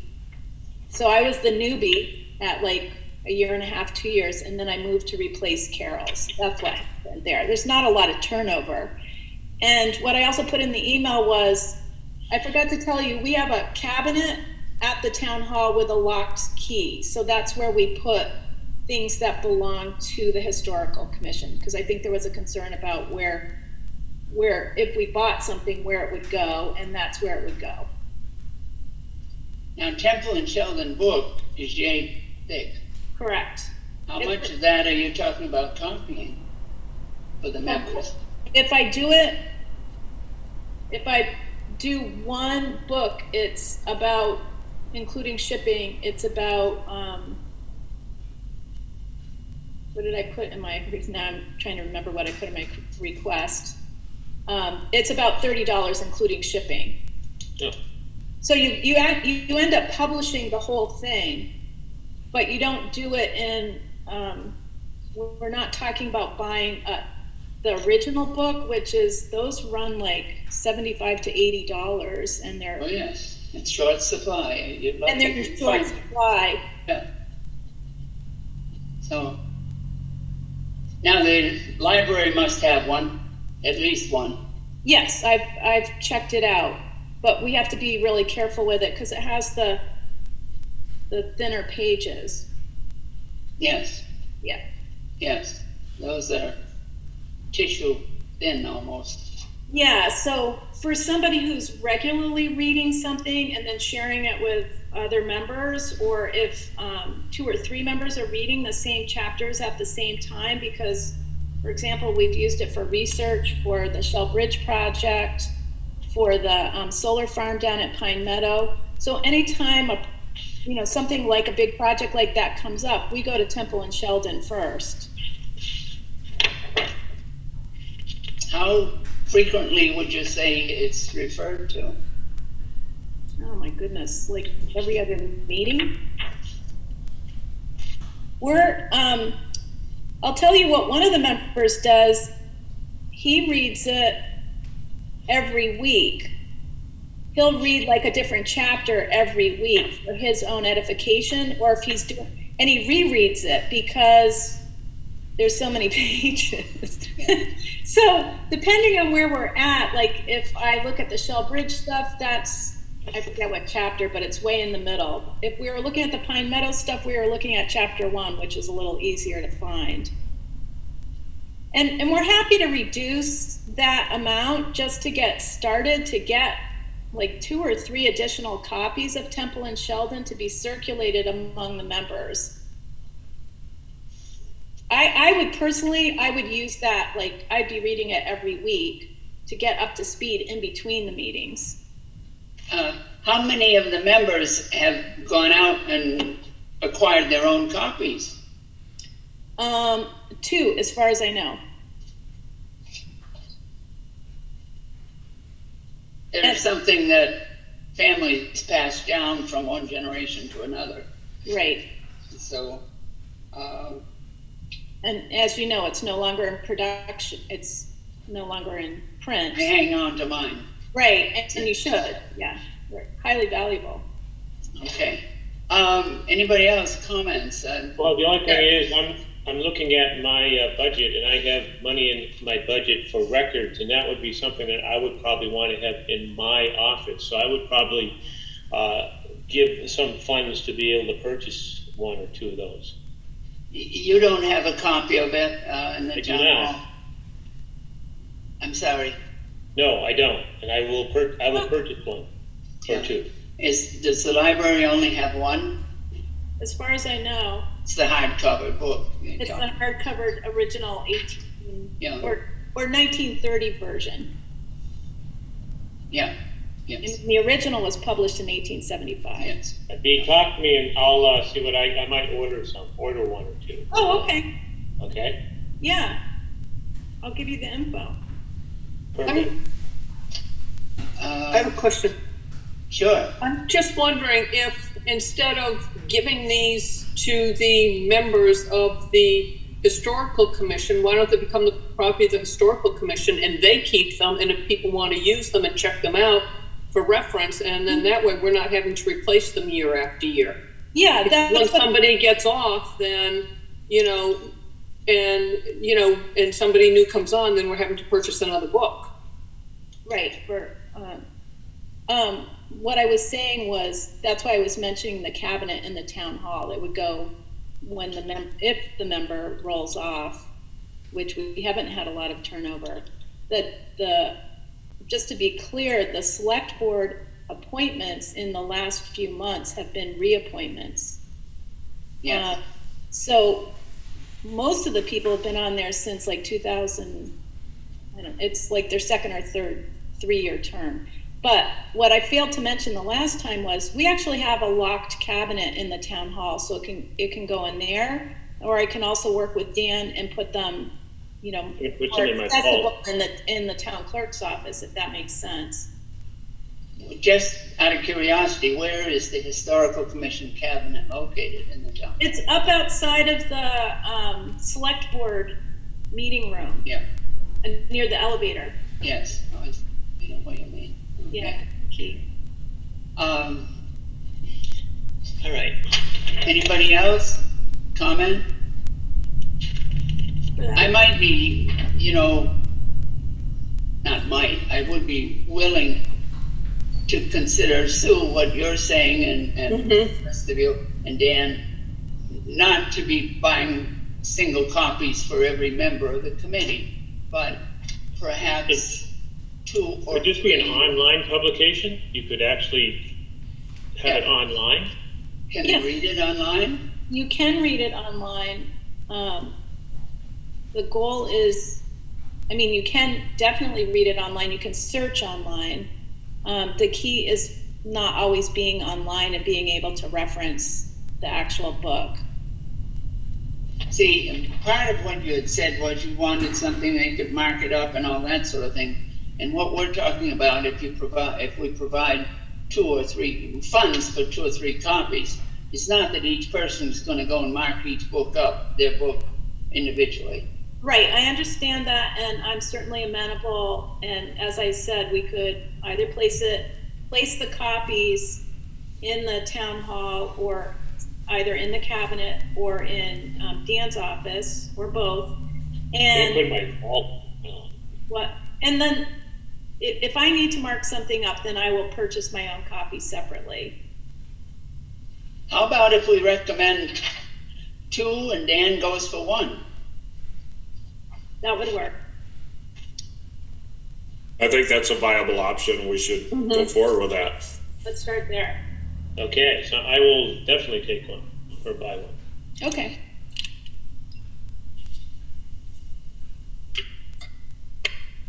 So I was the newbie at like a year and a half, 2 years, and then I moved to replace Carol's. That's what happened there. There's not a lot of turnover. And what I also put in the email was, I forgot to tell you, we have a cabinet at the town hall with a locked key. So that's where we put things that belong to the historical commission, because I think there was a concern about where if we bought something, where it would go, and that's where it would go. Now, Temple and Sheldon book is yay thick. Correct. How much of that are you talking about copying for the members? If I do one book, it's about, including shipping, it's about, what did I put in my, now I'm trying to remember what I put in my request. It's about $30, including shipping. Yeah. So you end up publishing the whole thing, but you don't do it in, we're not talking about buying the original book, which is, those run like $75 to $80, and they're... Oh yes, it's short supply. And they're short supply. Yeah. So, now the library must have one, at least one. Yes, I've checked it out, but we have to be really careful with it because it has the thinner pages. Yes. Yeah. Yes, those are tissue thin almost. Yeah, so for somebody who's regularly reading something and then sharing it with other members, or if 2 or 3 members are reading the same chapters at the same time, because, for example, we've used it for research for the Shell Bridge project, for the solar farm down at Pine Meadow. So anytime something like a big project like that comes up, we go to Temple and Sheldon first. How frequently would you say it's referred to? Oh my goodness, like every other meeting? I'll tell you what one of the members does. He reads it every week. He'll read like a different chapter every week for his own edification, or if he's doing, and he rereads it because there's so many pages. So depending on where we're at, like if I look at the Shell Bridge stuff, that's I forget what chapter, but it's way in the middle. If we were looking at the Pine Meadows stuff, we were looking at chapter 1, which is a little easier to find. And we're happy to reduce that amount just to get started, to get like 2 or 3 additional copies of Temple and Sheldon to be circulated among the members. I would personally, I would use that, like I'd be reading it every week to get up to speed in between the meetings. How many of the members have gone out and acquired their own copies? 2, as far as I know. There's something that families pass down from one generation to another. Right. So, and as you know, it's no longer in production. It's no longer in print. I hang on to mine. Right, and you should. Yeah, they're highly valuable. Okay. Anybody else comments? Well, the only thing is, I'm looking at my budget, and I have money in my budget for records, and that would be something that I would probably want to have in my office. So I would probably give some funds to be able to purchase 1 or 2 of those. You don't have a copy of it in the town hall? I'm sorry. No, I don't, and I will purchase 1 or 2. Does the library only have 1? As far as I know, it's the hardcover book. It's the hardcover original 18 or 1930 version. Yeah. Yes. And the original was published in 1875. Yes. Talk to me, and I'll see what I might order 1 or 2. Oh, okay. Okay. Yeah, I'll give you the info. Perfect. I have a question. Sure. I'm just wondering if instead of giving these to the members of the Historical Commission, why don't they become the property of the Historical Commission and they keep them, and if people want to use them and check them out for reference, and then that way we're not having to replace them year after year. Yeah, when somebody gets off, then, and somebody new comes on, then we're having to purchase another book. Right. What I was saying was, that's why I was mentioning the cabinet in the town hall. It would go when if the member rolls off, which we haven't had a lot of turnover. Just to be clear, the select board appointments in the last few months have been reappointments. Yeah. So most of the people have been on there since like 2000. It's like their second or third 3-year term. But what I failed to mention the last time was we actually have a locked cabinet in the town hall, so it can go in there, or I can also work with Dan and put them, more accessible in the town clerk's office, if that makes sense. Just out of curiosity, where is the Historical Commission cabinet located in the town? It's up outside of the select board meeting room. Yeah. Near the elevator. Yes, I know what you mean. Yeah, key. All right. Anybody else comment? I might be, I would be willing to consider, Sue, what you're saying and the rest of you, and Dan, not to be buying single copies for every member of the committee, but perhaps 2 or Would this be an online publication? You could actually have it online? Can they read it online? You can read it online. The goal is, you can definitely read it online. You can search online. The key is not always being online and being able to reference the actual book. See, part of what you had said was you wanted something that you could mark it up and all that sort of thing. And what we're talking about, if we provide 2 or 3 funds for 2 or 3 copies, it's not that each person is going to go and mark each book up, their book individually. Right, I understand that, and I'm certainly amenable. And as I said, we could either place the copies in the town hall, or either in the cabinet or in Dan's office, or both. And put my vault. what? And then if I need to mark something up, then I will purchase my own copy separately. How about if we recommend 2 and Dan goes for 1? That would work. I think that's a viable option. We should go forward with that. Let's start there. Okay, so I will definitely take one or buy one. Okay.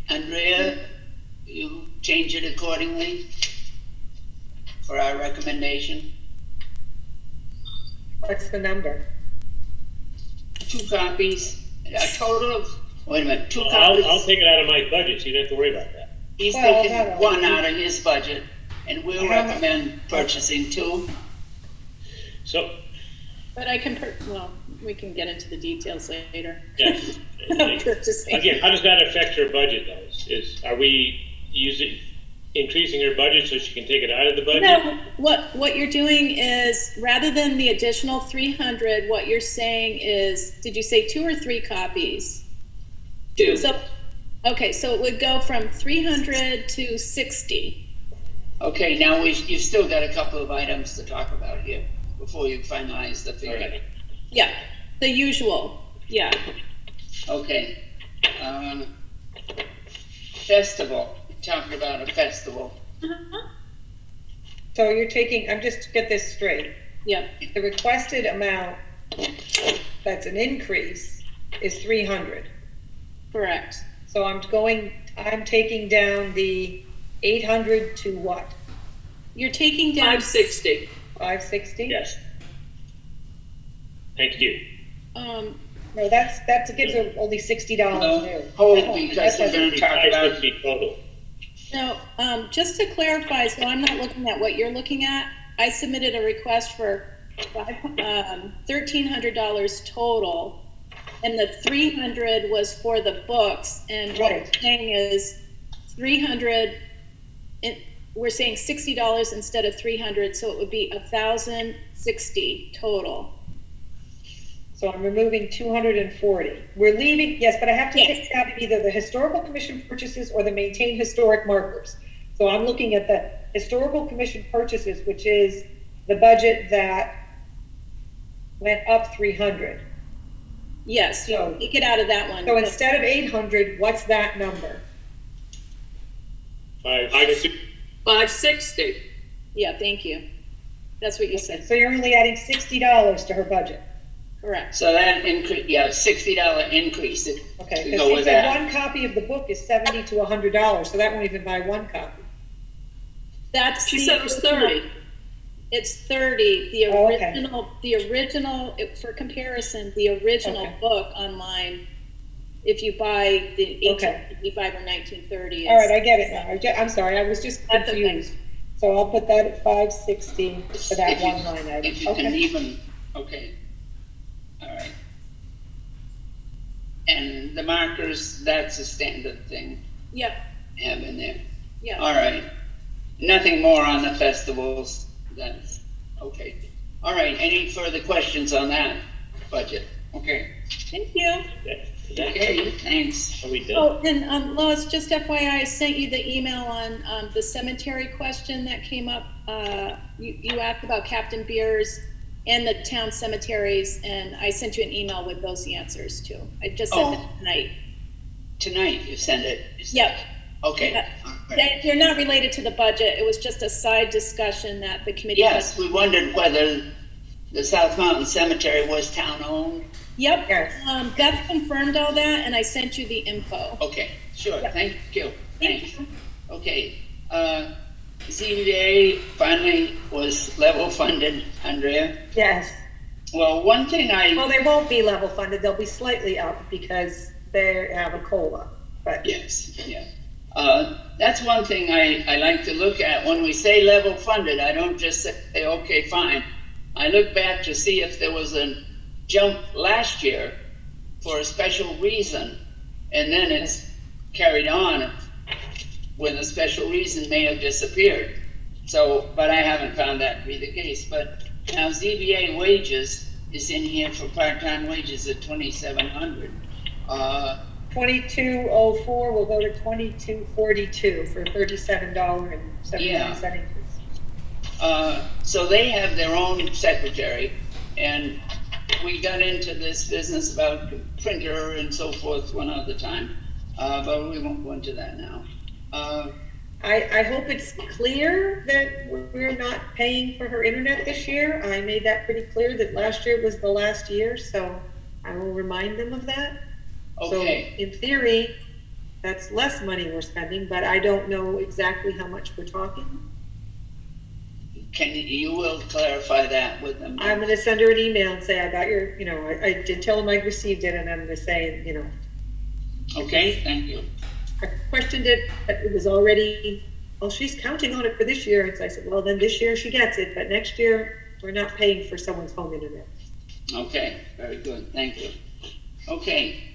Andrea, you change it accordingly for our recommendation? What's the number? 2 copies, a total of, wait a minute, 2 I'll copies. take it out of my budget, so you don't have to worry about that. He's Well, taking not all. 1 out of his budget, and we'll recommend purchasing 2. So, But I can, well, we can get into the details later. yeah. Purchasing. Again, how does that affect her budget though? Are we increasing her budget so she can take it out of the budget? No, what you're doing is, rather than the additional 300, what you're saying is, did you say 2 or 3 copies? 2. So, okay, so it would go from 300 to 60. Okay, now you've still got a couple of items to talk about here before you finalize the All figure. right. Yeah, the usual, yeah. Okay. Festival, talking about a festival. So you're taking, I'm just to get this straight. Yeah, The requested amount, that's an increase, is 300. correct. So I'm taking down the 800 to what? You're taking down, 560. 560? Yes. Thank you. No, that gives her only $60 new. Hold, because we're gonna talk about, 550 total. no, just to clarify, so I'm not looking at what you're looking at, I submitted a request for $1,300 total, and the 300 was for the books, and what we're Right. saying is 300, we're saying $60 instead of 300, so it would be 1,060 total. So I'm removing 240. We're leaving, yes, but I have to Yes. take out either the historical commission purchases or the maintain historic markers. So I'm looking at the historical commission purchases, which is the budget that went up 300. Yes, So- take it out of that one. So instead of 800, what's that number? 560. 560. Yeah, thank you. That's what you said, So you're only adding $60 to her budget. correct. so that increase, yeah, $60 increase. Okay, We because go she with said that. one copy of the book is $70 to $100, so that won't even buy one copy. That's She the said it was original- 30. It's 30, Oh, okay. the original, for comparison, the original Okay. book online, if you buy the Okay. 1855 or 1930. All right, I get it now. I'm sorry, I was just That's okay. confused. So I'll put that at 560 for that If you- one line item. If you can Okay. even, okay. All right. And the markers, that's a standard thing, Yeah, have in there. yeah. All right. Nothing more on the festivals, that's, okay. All right, any further questions on that budget? Okay, Thank you. okay, thanks. Are we done? Oh, and Lois, just FYI, I sent you the email on the cemetery question that came up. You asked about Captain Beers and the town cemeteries, and I sent you an email with those answers too. I just sent it tonight. Tonight you send it? Yep. Okay. Yeah. All right. They're not related to the budget. It was just a side discussion that the committee. Yes, we wondered whether the South Mountain Cemetery was town-owned. Yep. Yes. Beth confirmed all that, and I sent you the info. Okay, sure, Yeah. thank you, thanks. Thank you. Okay, ZBA finally was level funded, Andrea. Yes. Well, one thing Well, they won't be level funded. They'll be slightly up because they have a COLA, but yes, yeah. That's one thing I like to look at. When we say level funded, I don't just say, okay, fine. I look back to see if there was a jump last year for a special reason, and then it's carried on when the special reason may have disappeared. So, but I haven't found that to be the case. But now ZBA wages is in here for part-time wages at $2,700. 2204 will go to 2242 for $37.79 increase. So they have their own secretary, and we got into this business about printer and so forth one other time, but we won't go into that now. I hope it's clear that we're not paying for her internet this year. I made that pretty clear that last year was the last year, so I will remind them of that. Okay. So in theory, that's less money we're spending, but I don't know exactly how much we're talking. You will clarify that with them? I'm going to send her an email and say, I got your, I did tell them I received it, and I'm going to say, Okay, thank you. I questioned it, but it was already, well, she's counting on it for this year. And so I said, well, then this year she gets it, but next year we're not paying for someone's home internet. Okay, very good, thank you. Okay.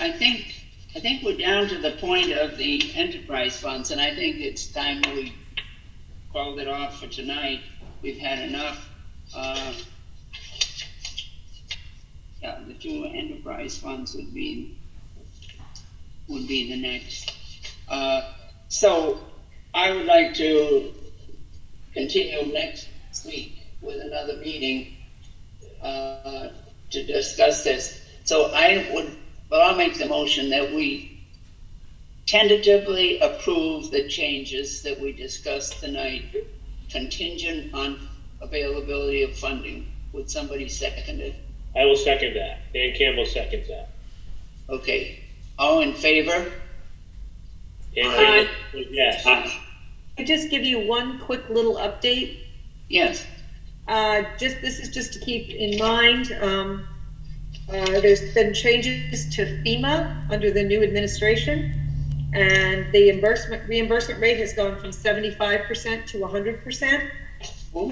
I think we're down to the point of the enterprise funds, and I think it's time we called it off for tonight. We've had enough. Yeah, the two enterprise funds would be the next. So I would like to continue next week with another meeting to discuss this. So I'll make the motion that we tentatively approve the changes that we discussed tonight, contingent on availability of funding. Would somebody second it? I will second that. Dan Campbell seconds that. Okay. All in favor? Dan Aye. Campbell, yes. I just give you one quick little update. Yes. This is just to keep in mind. There's been changes to FEMA under the new administration, and the reimbursement rate has gone from 75% to 100%.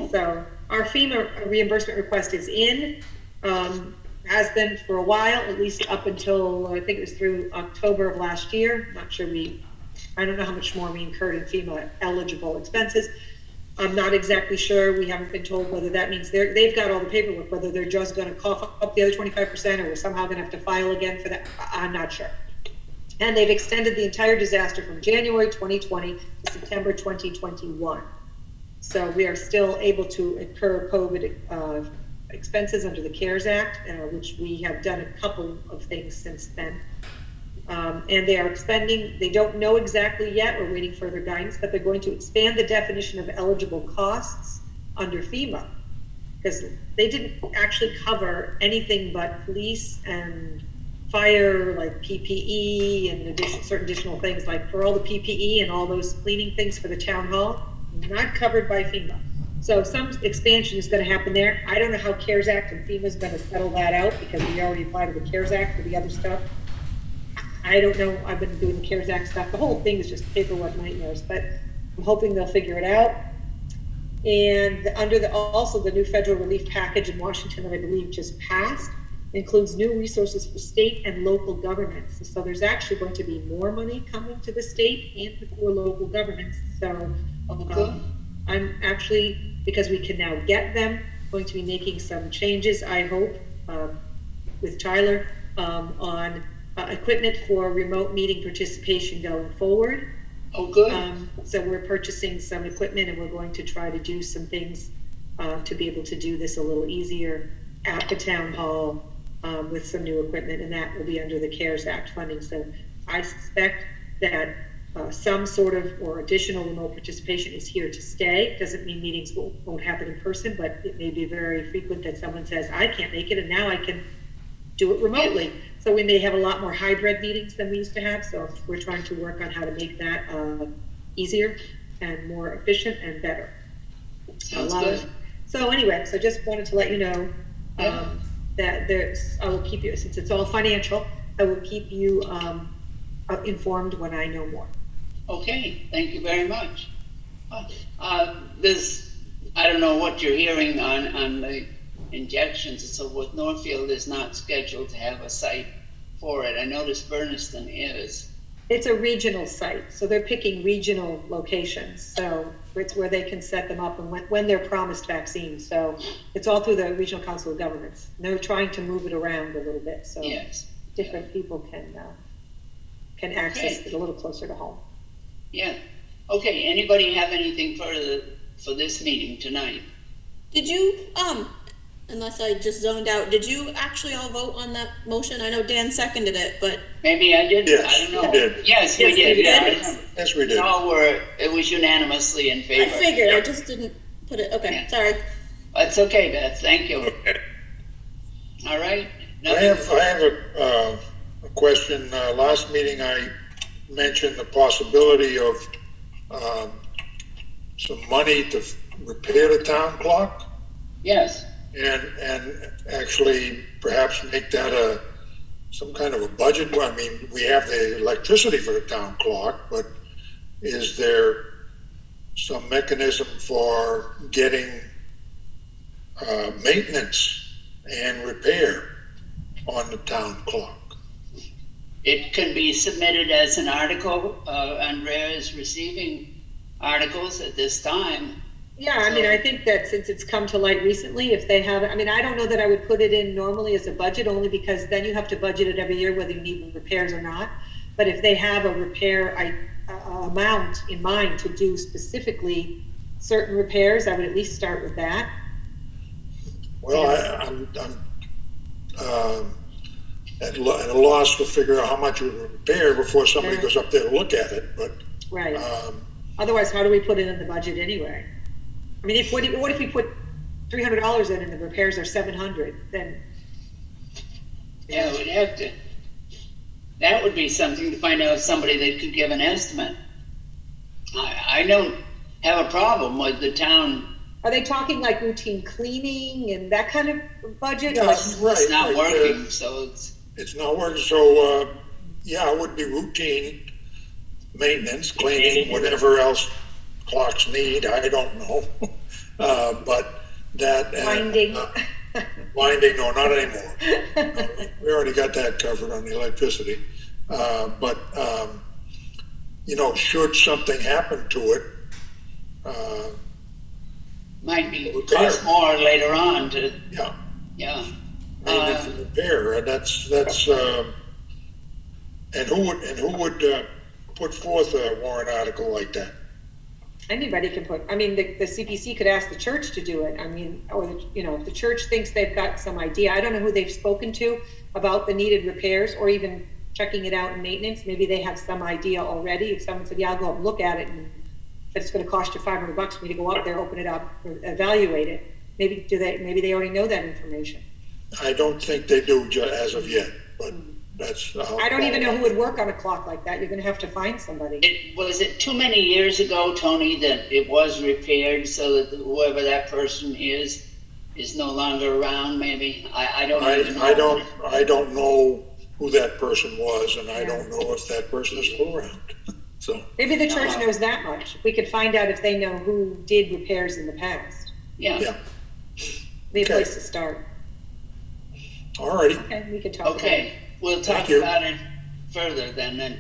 So our FEMA reimbursement request is in, has been for a while, at least up until I think it was through October of last year. Not sure I don't know how much more we incurred in FEMA eligible expenses. I'm not exactly sure. We haven't been told whether that means they've got all the paperwork, whether they're just going to cough up the other 25% or we're somehow going to have to file again for that. I'm not sure. And they've extended the entire disaster from January 2020 to September 2021. So we are still able to incur COVID expenses under the CARES Act, which we have done a couple of things since then. And they are expending, they don't know exactly yet, we're waiting for further guidance, but they're going to expand the definition of eligible costs under FEMA, because they didn't actually cover anything but police and fire, like PPE and certain additional things, like for all the PPE and all those cleaning things for the town hall, not covered by FEMA. So some expansion is going to happen there. I don't know how CARES Act and FEMA is going to settle that out, because we already applied to the CARES Act for the other stuff. I don't know. I've been doing the CARES Act stuff. The whole thing is just paperwork nightmares, but I'm hoping they'll figure it out. And under also the new federal relief package in Washington that I believe just passed includes new resources for state and local governments. So there's actually going to be more money coming to the state and for local governments. So I'm actually, because we can now get them, going to be making some changes, I hope, with Tyler on equipment for remote meeting participation going forward. Oh, good. So we're purchasing some equipment, and we're going to try to do some things to be able to do this a little easier at the town hall with some new equipment, and that will be under the CARES Act funding. So I suspect that some sort of or additional remote participation is here to stay. Doesn't mean meetings won't happen in person, but it may be very frequent that someone says, I can't make it, and now I can do it remotely. So we may have a lot more hybrid meetings than we used to have. So we're trying to work on how to make that easier and more efficient and better. Sounds good. So anyway, so just wanted to let you know that I will keep you, since it's all financial, I will keep you informed when I know more. Okay, thank you very much. I don't know what you're hearing on the injections and so forth. Northfield is not scheduled to have a site for it. I noticed Bernardston is. It's a regional site, so they're picking regional locations. So it's where they can set them up and when they're promised vaccines. So it's all through the Regional Council of Governments. And they're trying to move it around a little bit, so Yes. different people can access Okay. it a little closer to home. Yeah. Okay, anybody have anything further for this meeting tonight? Did you, unless I just zoned out, did you actually all vote on that motion? I know Dan seconded it, but Maybe I did, Yes, I don't know. we did. Yes, we Yes, did, we yeah. did. I remember. Yes, we did. All were, it was unanimously in I favor. figured, I just didn't put it, okay, Yeah. sorry. That's okay, Beth, thank you. Okay. All right? I have a question. Last meeting, I mentioned the possibility of some money to repair the town clock Yes, and actually perhaps make that some kind of a budget. Well, I mean, we have the electricity for the town clock, but is there some mechanism for getting maintenance and repair on the town clock? it can be submitted as an article. Andrea is receiving articles at this time. Yeah, I mean, I think that since it's come to light recently, if they have, I mean, I don't know that I would put it in normally as a budget, only because then you have to budget it every year whether you need repairs or not. But if they have a repair amount in mind to do specifically certain repairs, I would at least start with that. Well, I'm at a loss to figure out how much we repair before somebody goes up there to look at it, but. Right. Otherwise, how do we put it in the budget anyway? I mean, what if we put $300 in and the repairs are $700, then. Yeah, we'd have to, that would be something to find out somebody that could give an estimate. I don't have a problem with the town. Are they talking like routine cleaning and that kind of budget? Yeah, Like, right. It's not like, working, so It's not working, so, yeah, it would be routine maintenance, cleaning, whatever else clocks need, I don't know. But that. Winding. Winding, no, not anymore. No, we already got that covered on the electricity. But, should something happen to it, might be Repair. cost more later on to, yeah, yeah. maintenance and repair, and that's, and who would put forth a warrant article like that? Anybody can put, I mean, the CPC could ask the church to do it. I mean, or, if the church thinks they've got some idea, I don't know who they've spoken to about the needed repairs or even checking it out in maintenance. Maybe they have some idea already. If someone said, yeah, I'll go up and look at it, and if it's going to cost you $500 for me to go up there, open it up, or evaluate it. Maybe they already know that information. I don't think they do as of yet, but that's. I don't even know who would work on a clock like that. You're going to have to find somebody. Was it too many years ago, Tony, that it was repaired so that whoever that person is no longer around, maybe? I don't even know. I don't know who that person was, and I don't know if that person is still around. So Maybe the church knows that much. We could find out if they know who did repairs in the past. Yeah. Be a place to start. All righty. Okay, we could talk about it. Okay, we'll talk Thank you. about it further then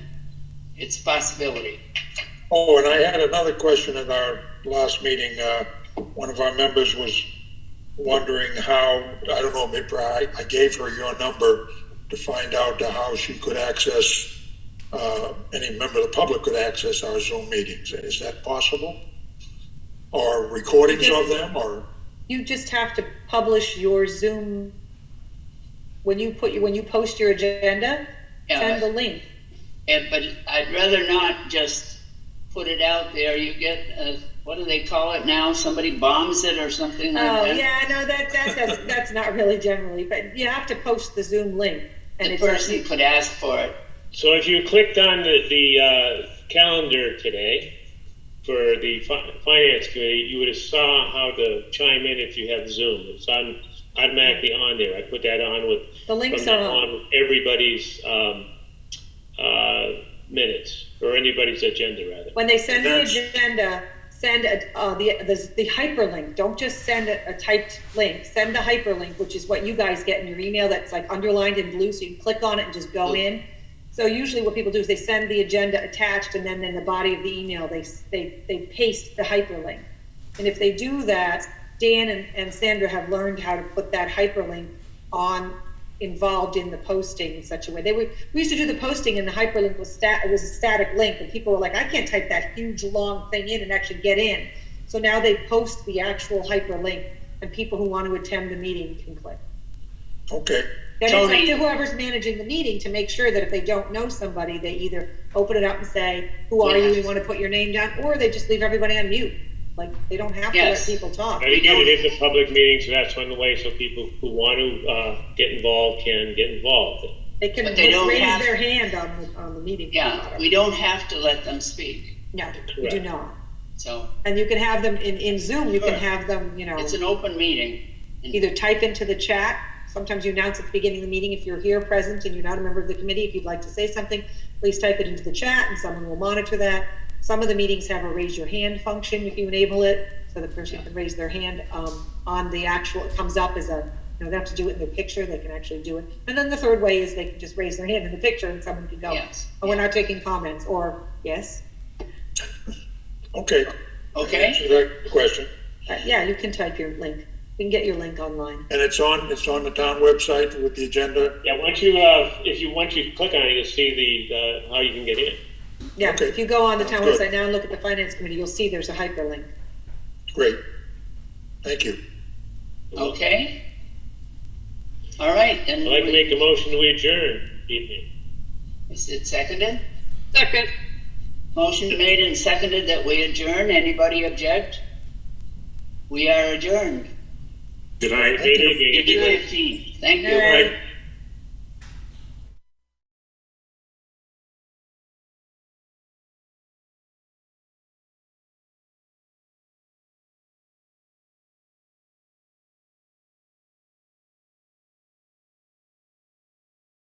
it's a possibility. Oh, and I had another question at our last meeting. One of our members was wondering how, I don't know, maybe I gave her your number to find out how she could access, any member of the public could access our Zoom meetings. Is that possible? Or recordings of them, or? You just have to publish your Zoom, when you post your agenda, send the link. But I'd rather not just put it out there. You get, what do they call it now? Somebody bombs it or something like that? Oh, yeah, no, that's not really generally, but you have to post the Zoom link. And The person could ask for it. So if you clicked on the calendar today for the finance committee, you would have saw how to chime in if you have Zoom. It's automatically on there. I put that on with the links from are now on with everybody's minutes or anybody's agenda rather. When they send the agenda, send the hyperlink. Don't just send a typed link. Send the hyperlink, which is what you guys get in your email that's like underlined in blue, so you can click on it and just go in. So usually what people do is they send the agenda attached, and then in the body of the email, they paste the hyperlink. And if they do that, Dan and Sandra have learned how to put that hyperlink involved in the posting in such a way. We used to do the posting, and the hyperlink was it was a static link, and people were like, I can't type that huge long thing in and actually get in. So now they post the actual hyperlink, and people who want to attend the meeting can click. Okay. Then it's up to whoever's managing the meeting to make sure that if they don't know somebody, they either open it up and say, who are you? We want to put your name down, or they just leave everybody on mute. Like, they don't have to let people talk. But again, it is a public meeting, so that's one way so people who want to get involved can get involved. They can raise their hand on the meeting. Yeah, we don't have to let them speak. No, we do not. So. And you can have them in Zoom, you can have them, It's an open meeting. Either type into the chat. Sometimes you announce at the beginning of the meeting, if you're here present and you're not a member of the committee, if you'd like to say something, please type it into the chat and someone will monitor that. Some of the meetings have a raise your hand function if you enable it, so the person can raise their hand on the actual, it comes up as a, they don't have to do it in their picture, they can actually do it. And then the third way is they can just raise their hand in the picture and someone can go, oh, we're not taking comments, or yes. Okay. Okay. Answer that question. Yeah, you can type your link. You can get your link online. And it's on the town website with the agenda? Yeah, once you click on it, you'll see the how you can get in. Yeah, Okay. if you go on the town website now and look at the finance committee, you'll see there's a hyperlink. Great. Thank you. Okay. All right, then. I'd like to make a motion to adjourn evening. Is it seconded? Second. Motion made and seconded that we adjourn. Anybody object? We are adjourned. Good night. Thank you. Good evening, everybody. 8:15. Thank you. All right.